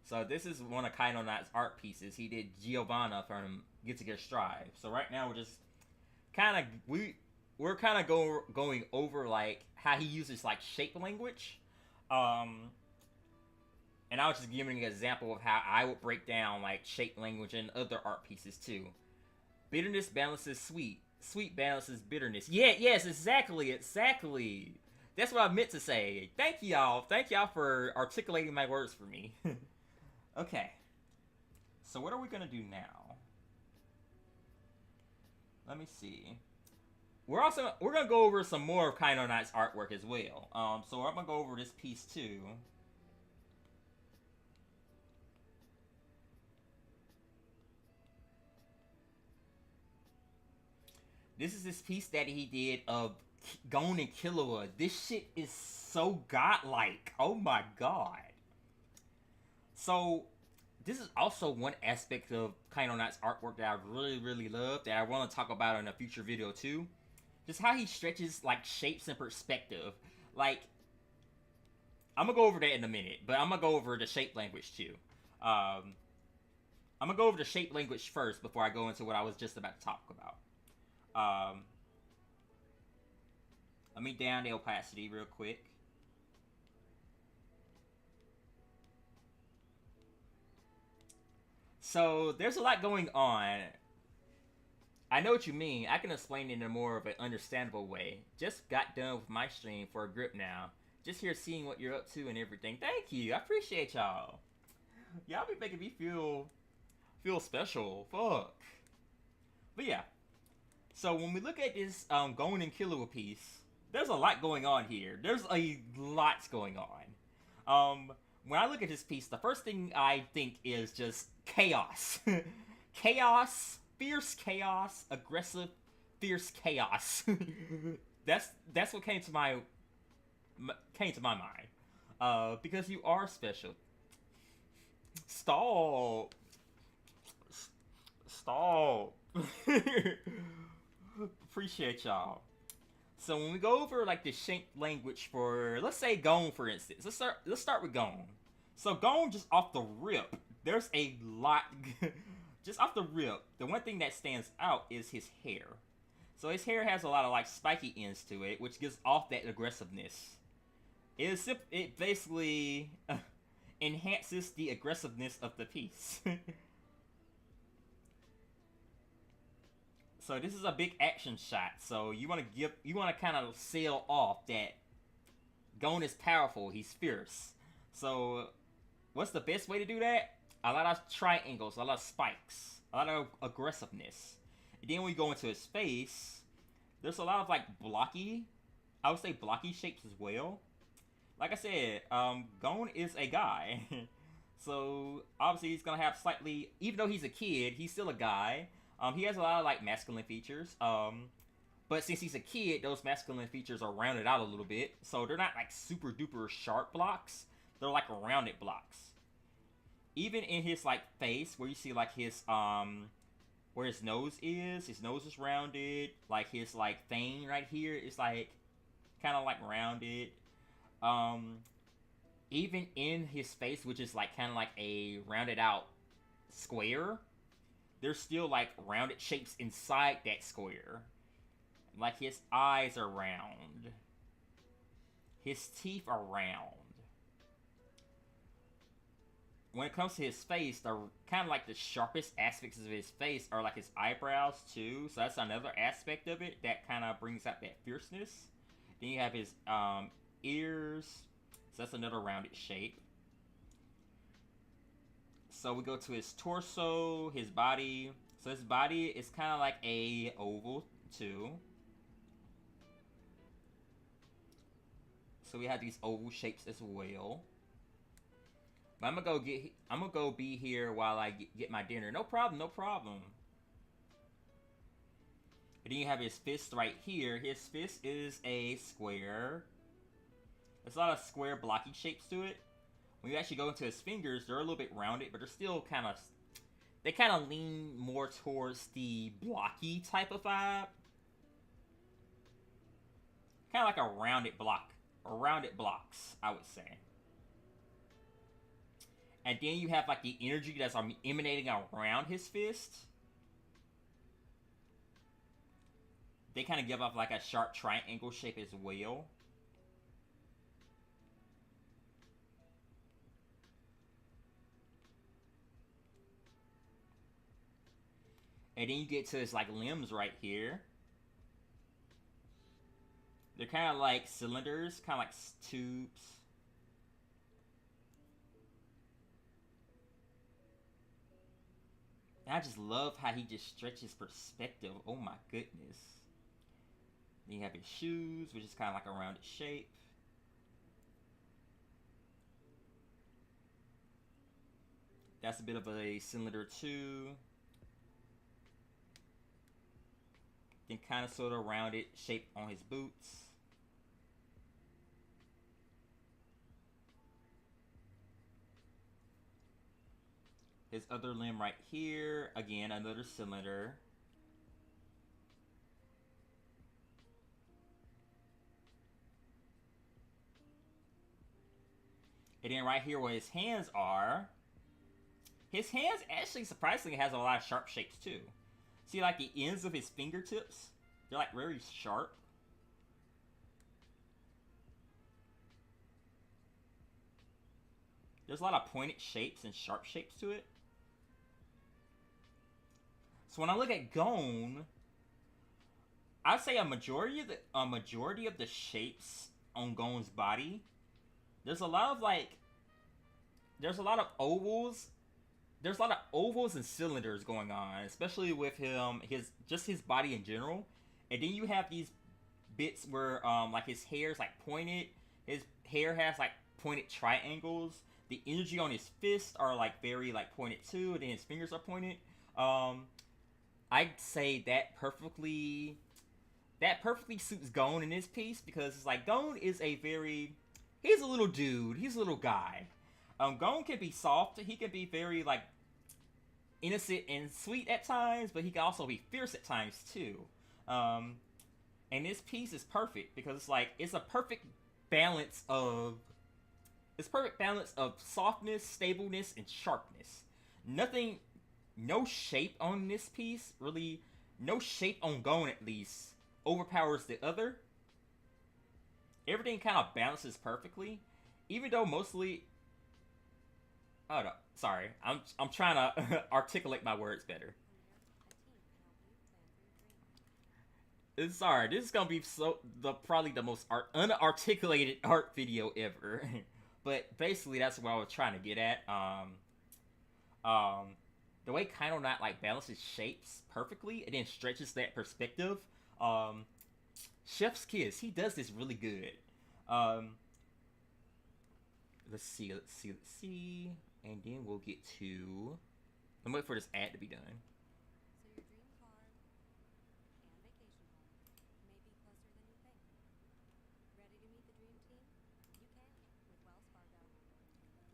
F: So this is one of Kainonaut's art pieces. He did Giovanna from Get to Get Strive. So right now we're just kind of we're kind of going over like how he uses like shape language. And I was just giving an example of how I would break down like shape language in other art pieces too. Bitterness balances sweet. Sweet balances bitterness. Yeah, yes, exactly. That's what I meant to say. Thank y'all for articulating my words for me. Okay. So what are we gonna do now? Let me see. We're gonna go over some more of Kainonaut's artwork as well. So I'm gonna go over this piece too. This is this piece that he did of Gon and Killua. This shit is so godlike. Oh my god. So, this is also one aspect of Kainonaut's artwork that I really, really love, that I want to talk about in a future video too. Just how he stretches, like, shapes and perspective. Like, I'm gonna go over that in a minute, but I'm gonna go over the shape language too. I'm gonna go over the shape language first before I go into what I was just about to talk about. Let me down the opacity real quick. So, there's a lot going on. I know what you mean. I can explain it in a more of an understandable way. Just got done with my stream for a grip now. Just here seeing what you're up to and everything. Thank you. I appreciate y'all. Y'all be making me feel special. Fuck. But yeah. So when we look at this Gon and Killua piece, there's a lot going on here. There's a lot going on. When I look at this piece, the first thing I think is just chaos. Chaos, fierce chaos, aggressive, fierce chaos. That's what came to my mind. Because you are special. Stall. Appreciate y'all. So when we go over like the shape language for, let's say Gon for instance. Let's start with Gon. So Gon, just off the rip, there's a lot. Just off the rip, the one thing that stands out is his hair. So his hair has a lot of like spiky ends to it, which gives off that aggressiveness. It basically enhances the aggressiveness of the piece. So this is a big action shot. So you want to kind of sell off that Gon is powerful. He's fierce. So what's the best way to do that? A lot of triangles, a lot of spikes, a lot of aggressiveness. And then when we go into his face, there's a lot of like blocky, I would say blocky shapes as well. Like I said, Gon is a guy. So obviously he's gonna have slightly, even though he's a kid, he's still a guy. He has a lot of like masculine features. But since he's a kid, those masculine features are rounded out a little bit. So they're not like super duper sharp blocks. They're like rounded blocks. Even in his like face, where you see like his where his nose is rounded. Like his like thing right here is like kind of like rounded. Even in his face, which is like kind of like a rounded out square, there's still like rounded shapes inside that square. Like his eyes are round. His teeth are round. When it comes to his face, the kind of like the sharpest aspects of his face are like his eyebrows too. So that's another aspect of it that kind of brings out that fierceness. Then you have his ears. So that's another rounded shape. So we go to his torso, his body. So his body is kind of like a oval too. So we have these oval shapes as well. But I'm gonna go be here while I get my dinner. No problem, no problem. And then you have his fist right here. His fist is a square. There's a lot of square blocky shapes to it. When you actually go into his fingers, they're a little bit rounded, but they're still kind of, they kind of lean more towards the blocky type of vibe. Kind of like a rounded block, or rounded blocks, I would say. And then you have like the energy that's emanating around his fist. They kind of give off like a sharp triangle shape as well. And then you get to his like limbs right here. They're kind of like cylinders, kind of like tubes. And I just love how he just stretches perspective. Oh my goodness. Then you have his shoes, which is kind of like a rounded shape. That's a bit of a cylinder too. Then kind of sort of rounded shape on his boots. His other limb right here, again, another cylinder. And then right here where his hands are, his hands actually surprisingly has a lot of sharp shapes too. See, like the ends of his fingertips, they're like very sharp. There's a lot of pointed shapes and sharp shapes to it. So when I look at Gon, I'd say a majority of the shapes on Gon's body, there's a lot of ovals. There's a lot of ovals and cylinders going on, especially with him, his body in general. And then you have these bits where like his hair is like pointed. His hair has like pointed triangles. The energy on his fists are like very like pointed too, and then his fingers are pointed. I'd say that perfectly suits Gon in this piece, because it's like Gon is he's a little dude, he's a little guy. Gon can be soft, he can be very like innocent and sweet at times, but he can also be fierce at times too. And this piece is perfect because it's a perfect balance of softness, stableness, and sharpness. No shape on this piece, really, no shape on Gon at least, overpowers the other. Everything kind of balances perfectly, even though mostly... Oh no, sorry, I'm trying to articulate my words better. Sorry, this is gonna be probably the most unarticulated art video ever. But basically, that's what I was trying to get at. The way Kainonaut like balances shapes perfectly and then stretches that perspective. Chef's Kiss, he does this really good. Let's see, and then we'll get to. I'm waiting for this ad to be done.
G: So your dream car and vacation home may be closer than you think. Ready to meet the dream team? You can with Wells Fargo.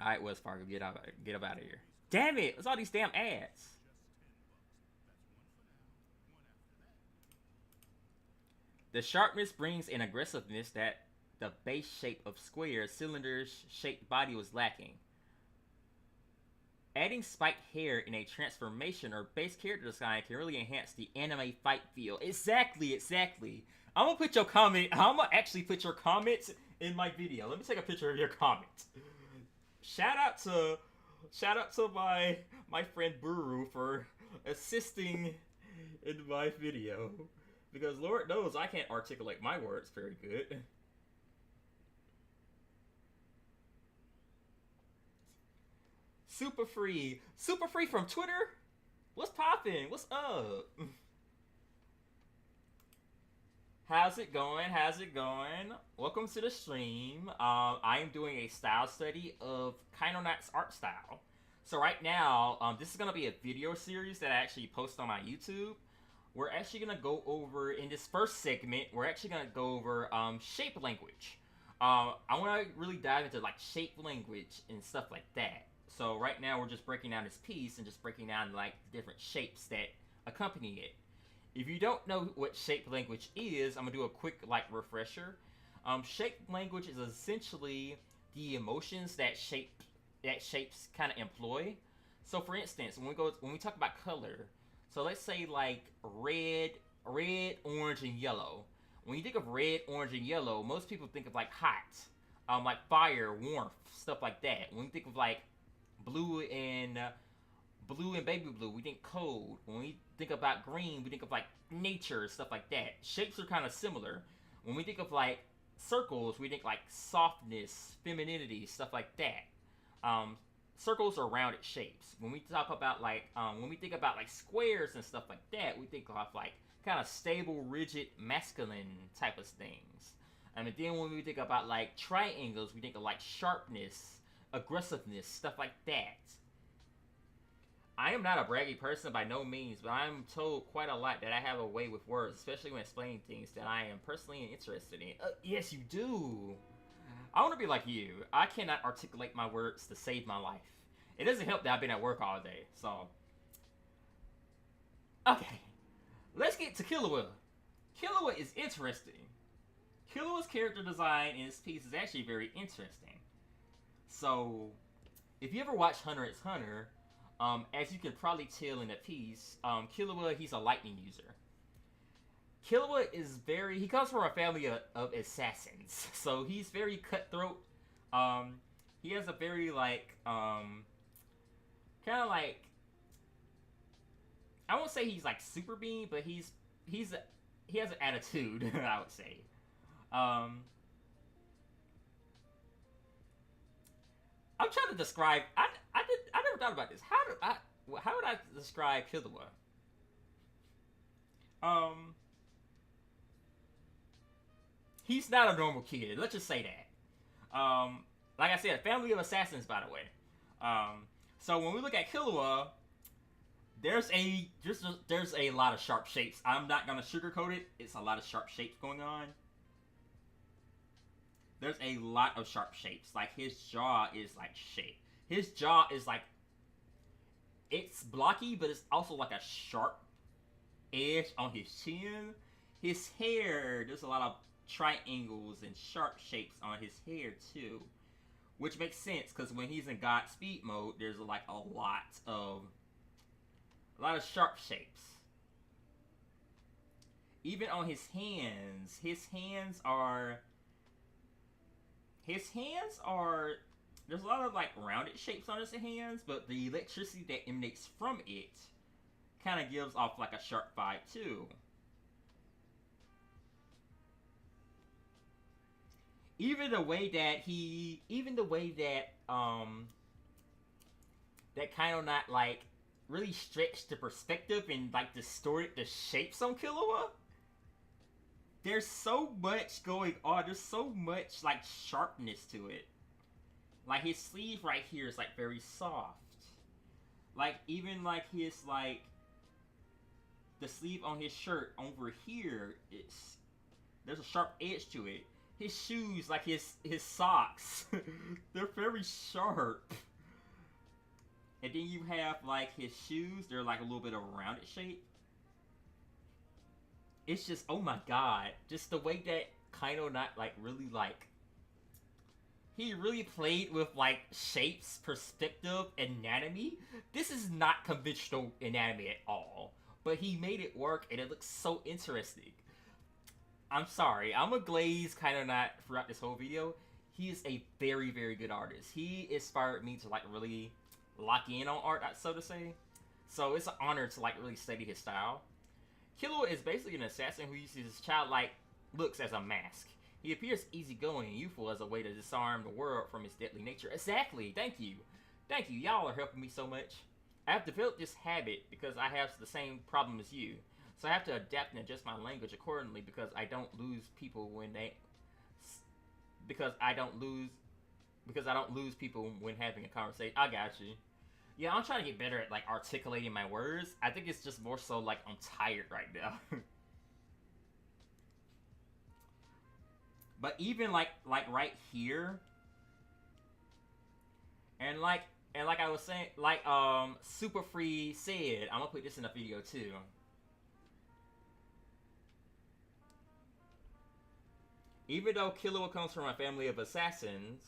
F: All right, Wells Fargo, get up out of here. Damn it! It's all these damn ads. The sharpness brings an aggressiveness that the base shape of square cylinders shaped body was lacking. Adding spiked hair in a transformation or base character design can really enhance the anime fight feel. Exactly. I'm gonna actually put your comments in my video. Let me take a picture of your comments. Shout out to my friend Buru for assisting in my video. Because Lord knows I can't articulate my words very good. Super free from Twitter? What's poppin'? What's up? How's it going? Welcome to the stream. I am doing a style study of Kainonaut's art style. So right now, this is going to be a video series that I actually post on my YouTube. We're actually going to go over, in this first segment, we're actually going to go over shape language. I want to really dive into like shape language and stuff like that. So right now we're just breaking down this piece and just breaking down like different shapes that accompany it. If you don't know what shape language is, I'm going to do a quick like refresher. Shape language is essentially the emotions that shapes kind of employ. So for instance, when we talk about color, so let's say like red, orange, and yellow. When you think of red, orange, and yellow, most people think of like hot, like fire, warmth, stuff like that. When you think of like blue and baby blue, we think cold. When we think about green, we think of like nature, stuff like that. Shapes are kind of similar. When we think of like circles, we think like softness, femininity, stuff like that. Circles are rounded shapes. When we talk about like, when we think about like squares and stuff like that, we think of like kind of stable, rigid, masculine type of things. And then when we think about like triangles, we think of like sharpness, aggressiveness, stuff like that. I am not a braggy person by no means, but I'm told quite a lot that I have a way with words, especially when explaining things that I am personally interested in. Yes, you do. I want to be like you. I cannot articulate my words to save my life. It doesn't help that I've been at work all day, so. Okay. Let's get to Killua. Killua is interesting. Killua's character design in this piece is actually very interesting. So, if you ever watch Hunter x Hunter, as you can probably tell in the piece, Killua, he's a lightning user. Killua is he comes from a family of assassins, so he's very cutthroat. He has a very like, kind of like, I won't say he's like super being, but he has an attitude, I would say. I'm trying to describe. I never thought about this. How would I describe Killua? He's not a normal kid. Let's just say that. Like I said, a family of assassins, by the way. So when we look at Killua, there's a lot of sharp shapes. I'm not gonna sugarcoat it. It's a lot of sharp shapes going on. There's a lot of sharp shapes. Like, his jaw is, like, shaped. His jaw is, like, it's blocky, but it's also, like, a sharp edge on his chin. His hair, there's a lot of triangles and sharp shapes on his hair, too. Which makes sense, because when he's in Godspeed mode, there's, like, a lot of sharp shapes. Even on his hands there's a lot of like rounded shapes on his hands, but the electricity that emanates from it kind of gives off like a sharp vibe too. even the way that that Kainonaut like really stretched the perspective and like distorted the shapes on Killua. There's so much going on. There's so much like sharpness to it. Like his sleeve right here is like very soft. Like even like his like the sleeve on his shirt over here, there's a sharp edge to it. His shoes, like his socks, they're very sharp. And then you have like his shoes, they're like a little bit of a rounded shape. It's just, oh my god, just the way that Kainonaut like really like, he really played with like shapes, perspective, anatomy. This is not conventional anatomy at all, but he made it work and it looks so interesting. I'm sorry, I'm a glaze Kainonaut throughout this whole video. He is a very, very good artist. He inspired me to like really lock in on art, so to say. So it's an honor to like really study his style. Killua is basically an assassin who uses his childlike looks as a mask. He appears easygoing and youthful as a way to disarm the world from his deadly nature. Exactly, thank you. Thank you, y'all are helping me so much. I have developed this habit because I have the same problem as you. So I have to adapt and adjust my language accordingly because I don't lose people when people when having a conversation. I got you. Yeah, I'm trying to get better at like articulating my words. I think it's just more so like I'm tired right now. But even like right here, and like I was saying, like Super Free said, I'm gonna put this in a video too. Even though Killua comes from a family of assassins,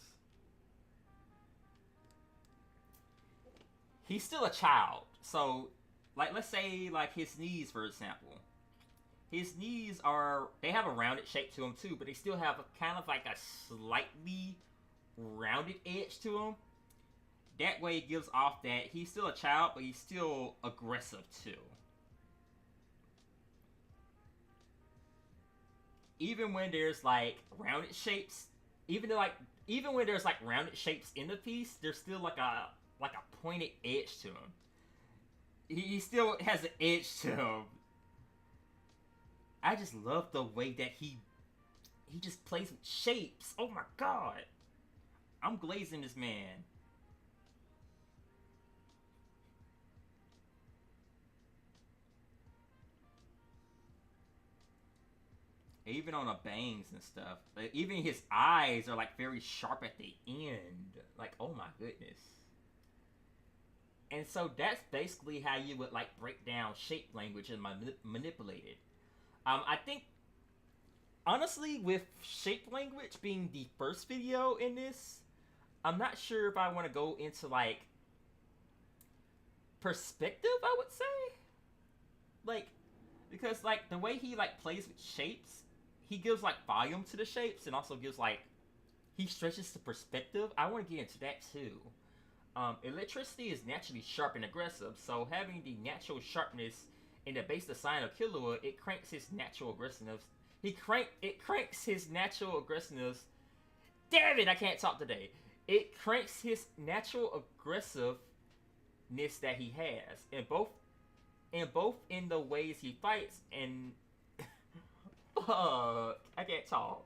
F: he's still a child. So, like, let's say, like, his knees, for example. His knees they have a rounded shape to them, too, but they still have kind of, like, a slightly rounded edge to them. That way it gives off that he's still a child, but he's still aggressive, too. Even when there's, like, rounded shapes, even when there's, like, rounded shapes in the piece, there's still, like a pointed edge to him. He still has an edge to him. I just love the way that he just plays with shapes. Oh my god. I'm glazing this man. Even on the bangs and stuff. Like, even his eyes are like very sharp at the end. Like, oh my goodness. And so that's basically how you would like break down shape language and manipulate it. I think, honestly, with shape language being the first video in this, I'm not sure if I want to go into like perspective, I would say. Like, because like the way he like plays with shapes, he gives like volume to the shapes and also gives like, he stretches the perspective. I want to get into that too. Electricity is naturally sharp and aggressive, so having the natural sharpness in the base design of Killua, it cranks his natural aggressiveness. It cranks his natural aggressiveness. Damn it, I can't talk today. It cranks his natural aggressiveness that he has, in both in the ways he fights and fuck, I can't talk.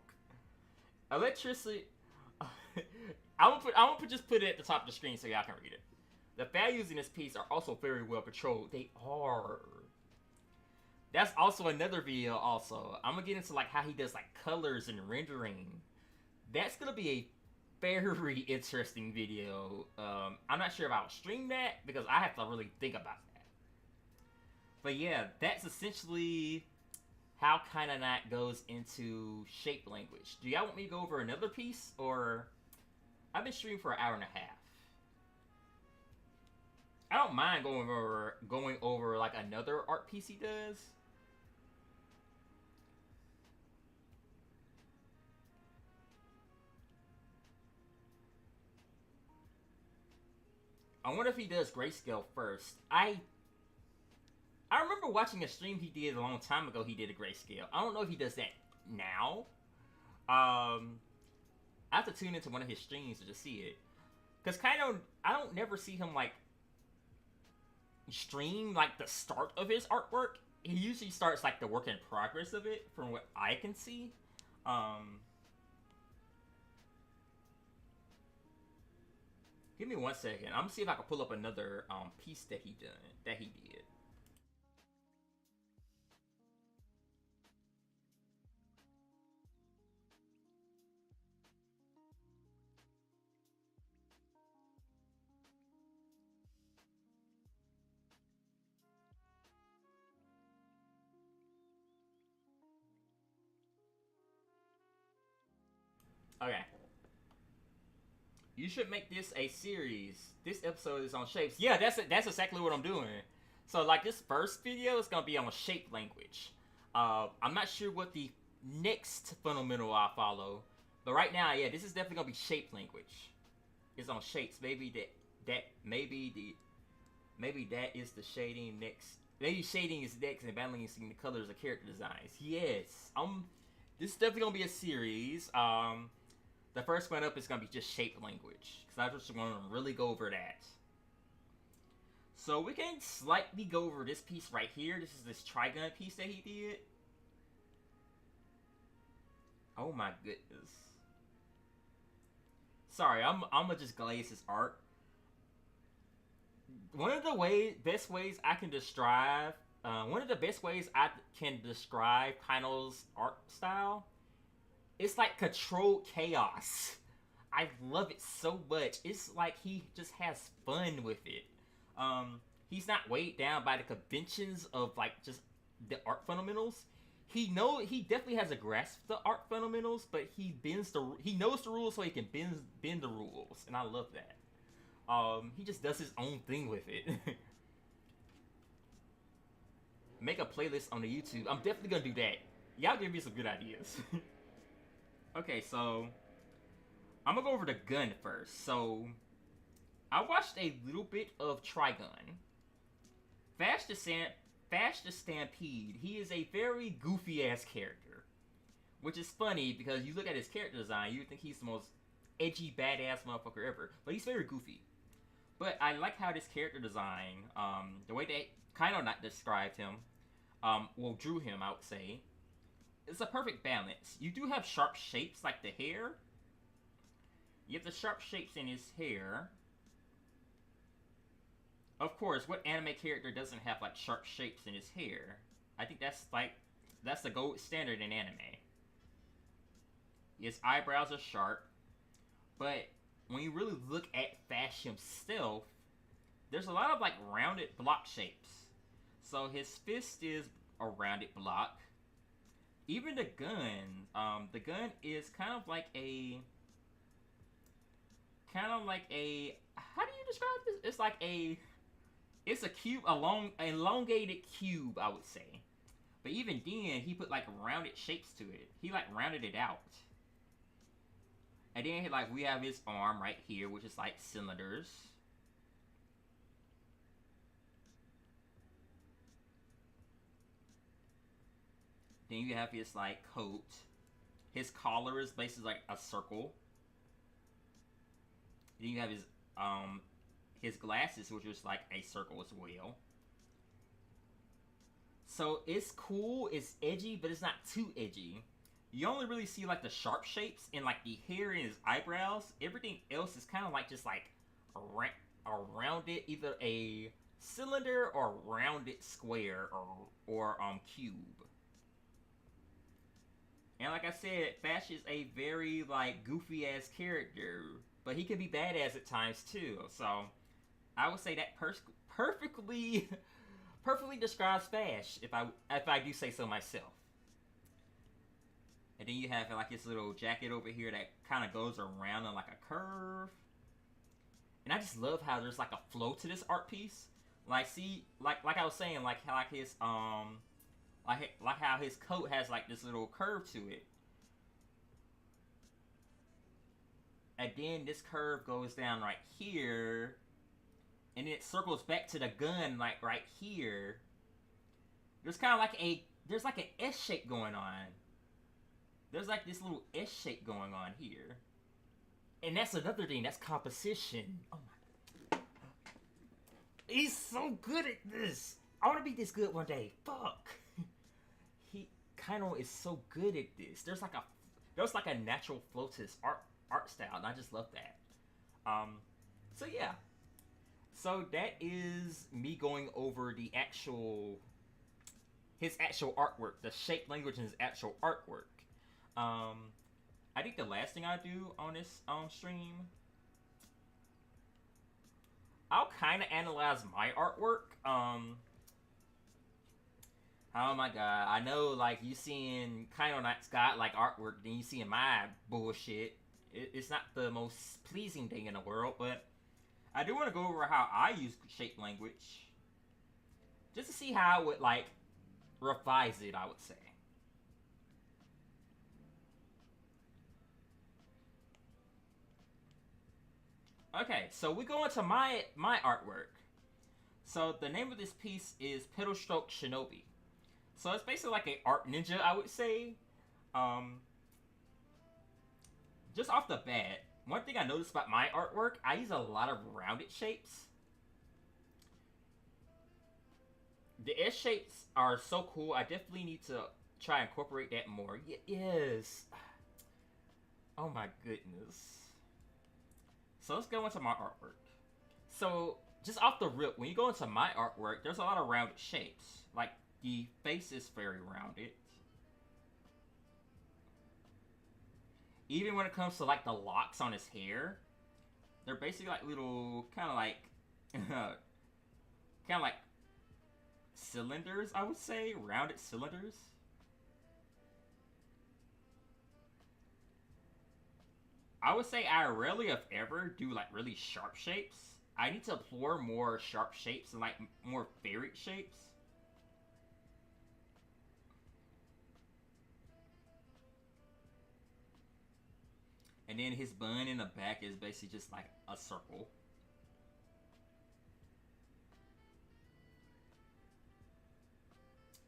F: Electricity. I'm gonna just put it at the top of the screen so y'all can read it. The values in this piece are also very well controlled. They are. That's also another video also. I'm gonna get into like how he does like colors and rendering. That's gonna be a very interesting video. I'm not sure if I'll stream that because I have to really think about that. But yeah, that's essentially how Kainonaut goes into shape language. Do y'all want me to go over another piece, or I've been streaming for an hour and a half. I don't mind going over like another art piece he does. I wonder if he does grayscale first. I remember watching a stream he did a long time ago. He did a grayscale. I don't know if he does that now. I have to tune into one of his streams to just see it. Cause kind of, I don't never see him like stream like the start of his artwork. He usually starts like the work in progress of it, from what I can see. Give me 1 second. I'm gonna see if I can pull up another piece that he did. Okay. You should make this a series. This episode is on shapes. Yeah, that's exactly what I'm doing. So like this first video is gonna be on shape language. I'm not sure what the next fundamental I follow, but right now, yeah, this is definitely gonna be shape language. It's on shapes. Maybe that is the shading next. Maybe shading is next and balancing the colors of character designs. Yes, this is definitely gonna be a series. The first one up is going to be just shape language, because I just want to really go over that. So we can slightly go over this piece right here. This is this Trigun piece that he did. Oh my goodness. Sorry, I'm gonna just glaze his art. One of the best ways I can describe Kaino's art style, it's like controlled chaos. I love it so much. It's like he just has fun with it. He's not weighed down by the conventions of like just the art fundamentals. He definitely has a grasp of the art fundamentals, but he knows the rules so he can bend the rules, and I love that. He just does his own thing with it. Make a playlist on the YouTube. I'm definitely gonna do that. Y'all give me some good ideas. Okay, so I'm gonna go over the gun first. So I watched a little bit of Trigun. Vash the Stampede. He is a very goofy ass character, which is funny because you look at his character design, you would think he's the most edgy, badass motherfucker ever, but he's very goofy. But I like how this character design, the way that Kainonaut described him, drew him, I would say. It's a perfect balance. You do have sharp shapes like the hair. You have the sharp shapes in his hair. Of course, what anime character doesn't have like sharp shapes in his hair? I think that's the gold standard in anime. His eyebrows are sharp, but when you really look at Vash himself, there's a lot of like rounded block shapes. So his fist is a rounded block. Even the gun is kind of like a, how do you describe this? It's a cube, elongated cube, I would say. But even then, he put like rounded shapes to it. He like rounded it out. And then like we have his arm right here, which is like cylinders. Then you have his like coat. His collar is basically like a circle. Then you have his glasses, which is like a circle as well. So it's cool, it's edgy, but it's not too edgy. You only really see like the sharp shapes and like the hair and his eyebrows. Everything else is kind of like just like a rounded, either a cylinder or a rounded square or cube. And like I said, Vash is a very like goofy ass character, but he can be badass at times too. So I would say that perfectly describes Vash, if I do say so myself. And then you have like this little jacket over here that kind of goes around in like a curve. And I just love how there's like a flow to this art piece. Like see, like I was saying, like his like how his coat has like this little curve to it. And then this curve goes down right here. And then it circles back to the gun like right here. There's kind of like there's like an S shape going on. There's like this little S shape going on here. And that's another thing, that's composition. Oh my. He's so good at this. I want to be this good one day. Fuck. Kainonaut is so good at this. There's like a natural flow to his art style, and I just love that. So yeah. So that is me going over his actual artwork, the shape language in his actual artwork. I think the last thing I do on this stream, I'll kind of analyze my artwork. Oh my god, I know, like, you seeing Kainonaut's got, like, artwork, then you seeing my bullshit. It's not the most pleasing thing in the world, but I do want to go over how I use shape language. Just to see how I would, like, revise it, I would say. Okay, so we go into my artwork. So the name of this piece is Pedal Stroke Shinobi. So it's basically like an art ninja, I would say. Just off the bat, one thing I noticed about my artwork, I use a lot of rounded shapes. The S shapes are so cool. I definitely need to try and incorporate that more. Yes. Oh my goodness. So let's go into my artwork. So just off the rip, when you go into my artwork, there's a lot of rounded shapes. Like, the face is very rounded. Even when it comes to, like, the locks on his hair, they're basically like little, kind of like cylinders, I would say, rounded cylinders. I would say I rarely, if ever, do, like, really sharp shapes. I need to explore more sharp shapes and, like, more varied shapes. And then his bun in the back is basically just like a circle.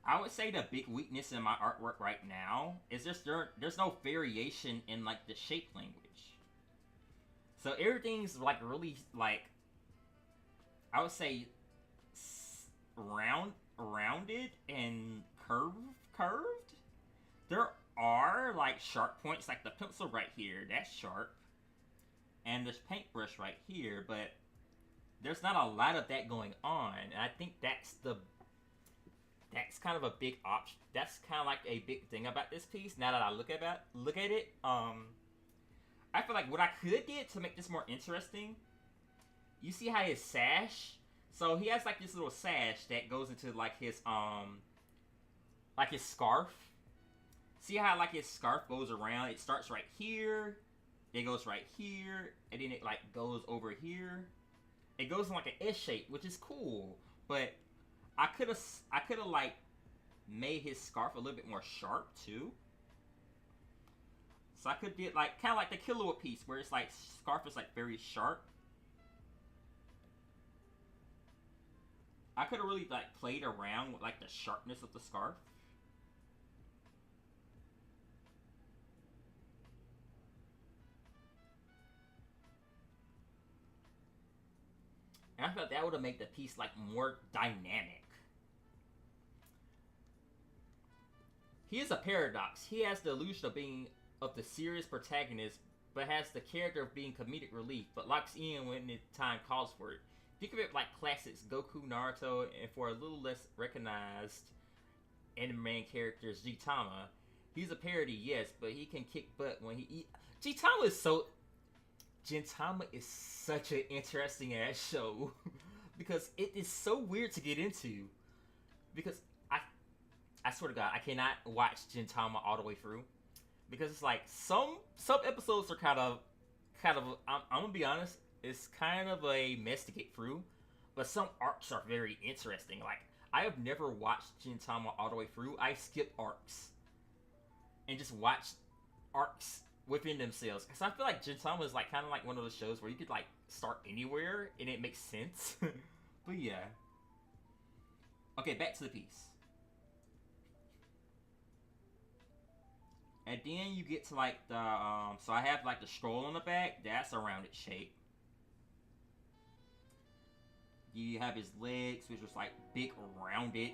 F: I would say the big weakness in my artwork right now is just there's no variation in, like, the shape language. So everything's, like, really, like, I would say rounded and curved. There are, like, sharp points, like the pencil right here, that's sharp. And this paintbrush right here, but there's not a lot of that going on. And I think that's kind of a big option. That's kind of like a big thing about this piece. Now that I look at it, I feel like what I could get to make this more interesting. You see how his sash? So he has, like, this little sash that goes into, like, his scarf. See how, like, his scarf goes around? It starts right here, it goes right here, and then it, like, goes over here. It goes in, like, an S shape, which is cool. But I could have, like, made his scarf a little bit more sharp, too. So I could get, like, kind of like the Kilowatt piece, where it's, like, scarf is, like, very sharp. I could have really, like, played around with, like, the sharpness of the scarf. And I felt that would have made the piece, like, more dynamic. He is a paradox. He has the illusion of being of the serious protagonist, but has the character of being comedic relief, but locks in when the time calls for it. Think of it like classics Goku, Naruto, and for a little less recognized anime characters, Gintama. He's a parody, yes, but he can kick butt when he Gintama is such an interesting ass show because it is so weird to get into. Because I swear to God, I cannot watch Gintama all the way through because it's like some episodes are kind of I'm gonna be honest, it's kind of a mess to get through, but some arcs are very interesting. Like, I have never watched Gintama all the way through. I skip arcs and just watch arcs within themselves, because I feel like Gintama is, like, kind of like one of those shows where you could, like, start anywhere and it makes sense. But yeah. Okay, back to the piece. And then you get to like the, so I have like the scroll on the back, that's a rounded shape. You have his legs, which was like big rounded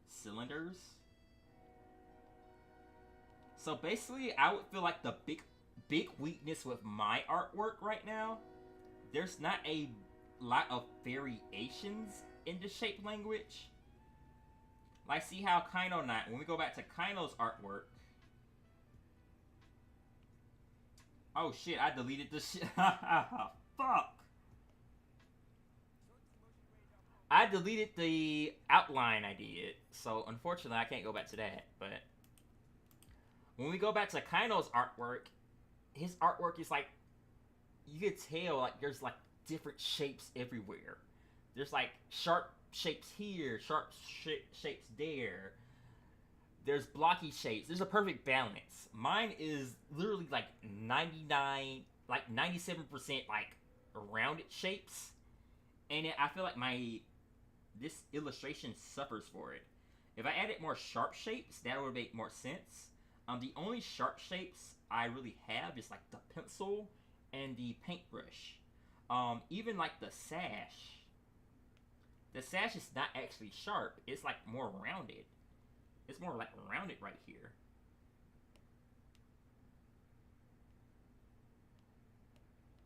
F: cylinders. So basically, I would feel like the big weakness with my artwork right now, there's not a lot of variations in the shape language. Like, see how Kainonaut, when we go back to Kaino's artwork. Oh shit, I deleted the shit. Fuck. I deleted the outline I did. So, unfortunately, I can't go back to that. But when we go back to Kaino's artwork, his artwork is like, you could tell, like, there's like different shapes everywhere. There's like sharp shapes here, sharp shapes there. There's blocky shapes. There's a perfect balance. Mine is literally like 99, like 97% like rounded shapes. And I feel like this illustration suffers for it. If I added more sharp shapes, that would make more sense. The only sharp shapes I really have is like the pencil and the paintbrush. Even like the sash. The sash is not actually sharp. It's like more rounded. It's more like rounded right here.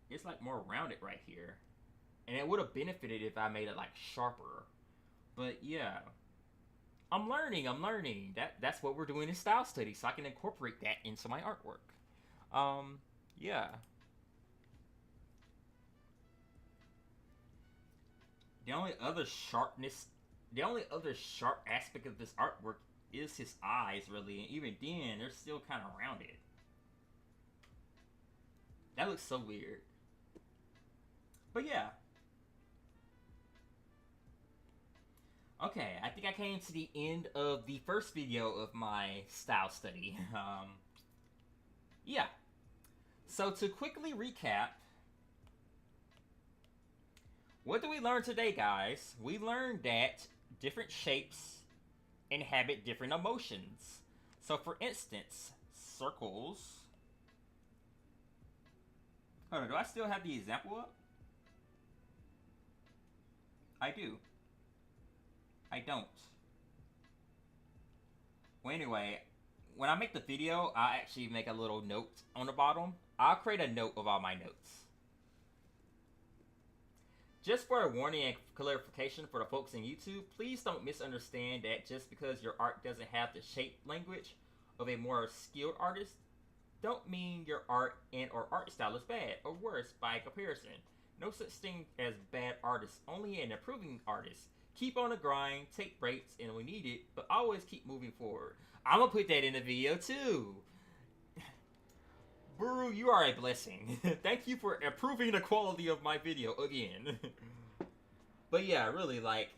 F: It's like more rounded right here. And it would have benefited if I made it like sharper. But yeah. I'm learning. That's what we're doing in style study, so I can incorporate that into my artwork. Yeah. The only other sharp aspect of this artwork is his eyes, really, and even then, they're still kind of rounded. That looks so weird. But yeah. Okay, I think I came to the end of the first video of my style study. Yeah. So to quickly recap, what did we learn today, guys? We learned that different shapes inhabit different emotions. So for instance, circles. Hold on, do I still have the example up? I do. I don't. Well, anyway, when I make the video, I'll actually make a little note on the bottom. I'll create a note of all my notes. Just for a warning and clarification for the folks in YouTube, please don't misunderstand that just because your art doesn't have the shape language of a more skilled artist, don't mean your art and or art style is bad or worse by comparison. No such thing as bad artists, only an improving artist. Keep on the grind, take breaks, and we need it, but always keep moving forward. I'm gonna put that in the video too. Buru, you are a blessing. Thank you for improving the quality of my video again. But yeah, really, like,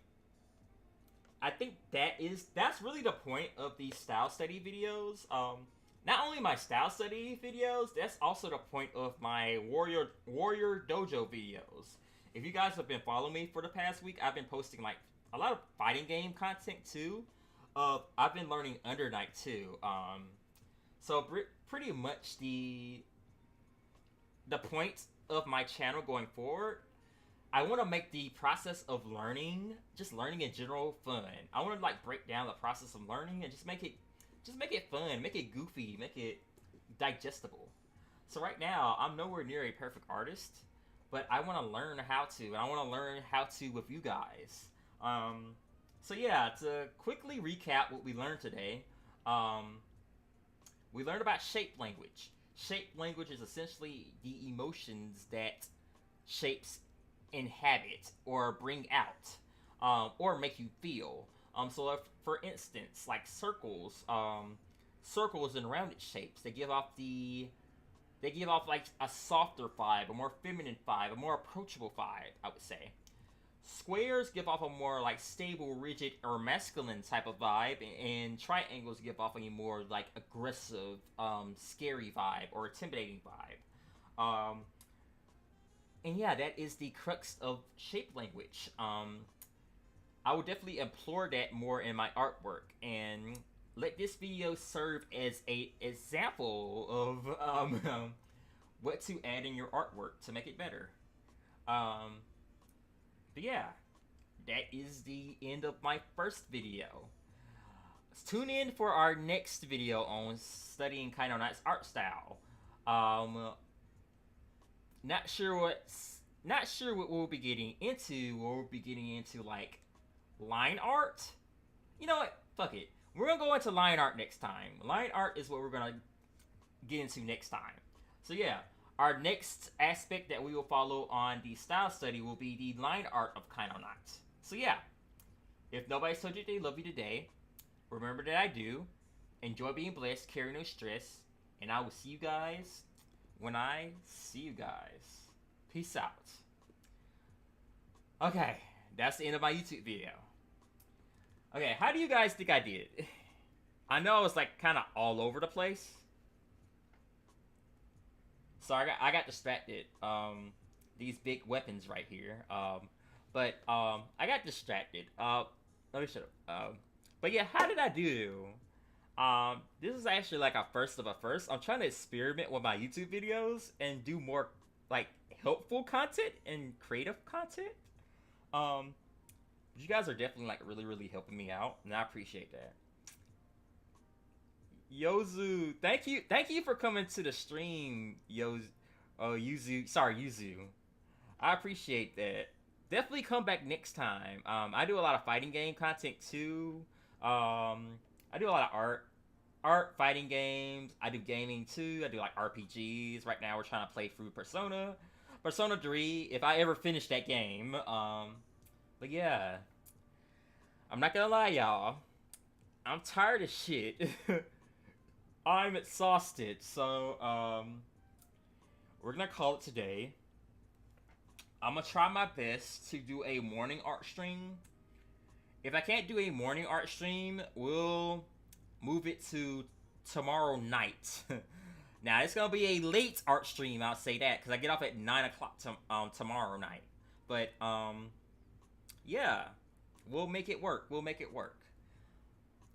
F: I think that's really the point of these style study videos. Not only my style study videos, that's also the point of my Warrior Dojo videos. If you guys have been following me for the past week, I've been posting like a lot of fighting game content too. I've been learning Under Night too. So pretty much the point of my channel going forward, I want to make the process of learning, just learning in general, fun. I want to like break down the process of learning and just make it fun, make it goofy, make it digestible. So right now, I'm nowhere near a perfect artist, but I want to learn how to, and I want to learn how to with you guys. So yeah, to quickly recap what we learned today, we learned about shape language. Shape language is essentially the emotions that shapes inhabit or bring out, or make you feel. So if, for instance, like circles and rounded shapes, they give off like a softer vibe, a more feminine vibe, a more approachable vibe, I would say. Squares give off a more like stable, rigid, or masculine type of vibe, and triangles give off a more like aggressive, scary vibe or intimidating vibe. And yeah, that is the crux of shape language. I would definitely implore that more in my artwork, and let this video serve as a example of what to add in your artwork to make it better. But yeah, that is the end of my first video. Tune in for our next video on studying Kainonaut's art style. Not sure what we'll be getting into. We'll be getting into like line art. You know what? Fuck it. We're gonna go into line art next time. Line art is what we're gonna get into next time. So yeah, our next aspect that we will follow on the style study will be the line art of Kainonaut. So yeah, if nobody's told you they love you today, remember that I do. Enjoy being blessed, carry no stress, and I will see you guys when I see you guys. Peace out. Okay, that's the end of my YouTube video. Okay, how do you guys think I did? I know I was like kind of all over the place. So I got distracted. These big weapons right here. But I got distracted. Let me shut up. But yeah, how did I do? This is actually like a first of a first. I'm trying to experiment with my YouTube videos and do more like helpful content and creative content. You guys are definitely like really helping me out, and I appreciate that. Yozu, thank you for coming to the stream, Yuzu. I appreciate that. Definitely come back next time. I do a lot of fighting game content too. I do a lot of art, fighting games. I do gaming too. I do like RPGs. Right now we're trying to play through Persona 3, if I ever finish that game. But yeah, I'm not gonna lie, y'all. I'm tired of shit. I'm exhausted, so we're gonna call it today. I'm gonna try my best to do a morning art stream. If I can't do a morning art stream, we'll move it to tomorrow night. Now, it's gonna be a late art stream, I'll say that, because I get off at 9 o'clock tomorrow night. But, yeah, we'll make it work.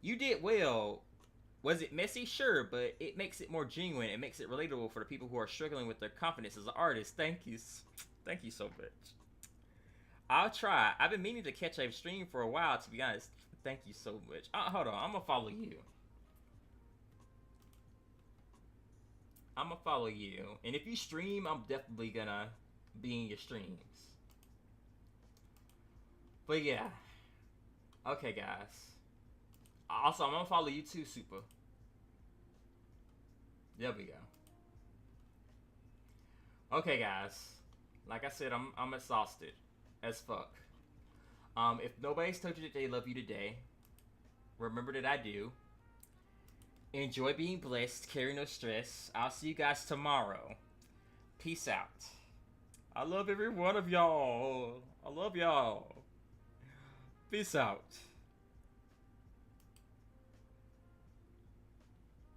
F: You did well. Was it messy? Sure, but it makes it more genuine. It makes it relatable for the people who are struggling with their confidence as an artist. Thank you so much. I'll try. I've been meaning to catch a stream for a while, to be honest. Thank you so much. Hold on, I'm gonna follow you. And if you stream, I'm definitely gonna be in your streams. But yeah. Okay, guys. Also, I'm gonna follow you too, Super. There we go. Okay, guys. Like I said, I'm exhausted as fuck. If nobody's told you that they love you today, remember that I do. Enjoy being blessed, carry no stress. I'll see you guys tomorrow. Peace out. I love every one of y'all. I love y'all. Peace out.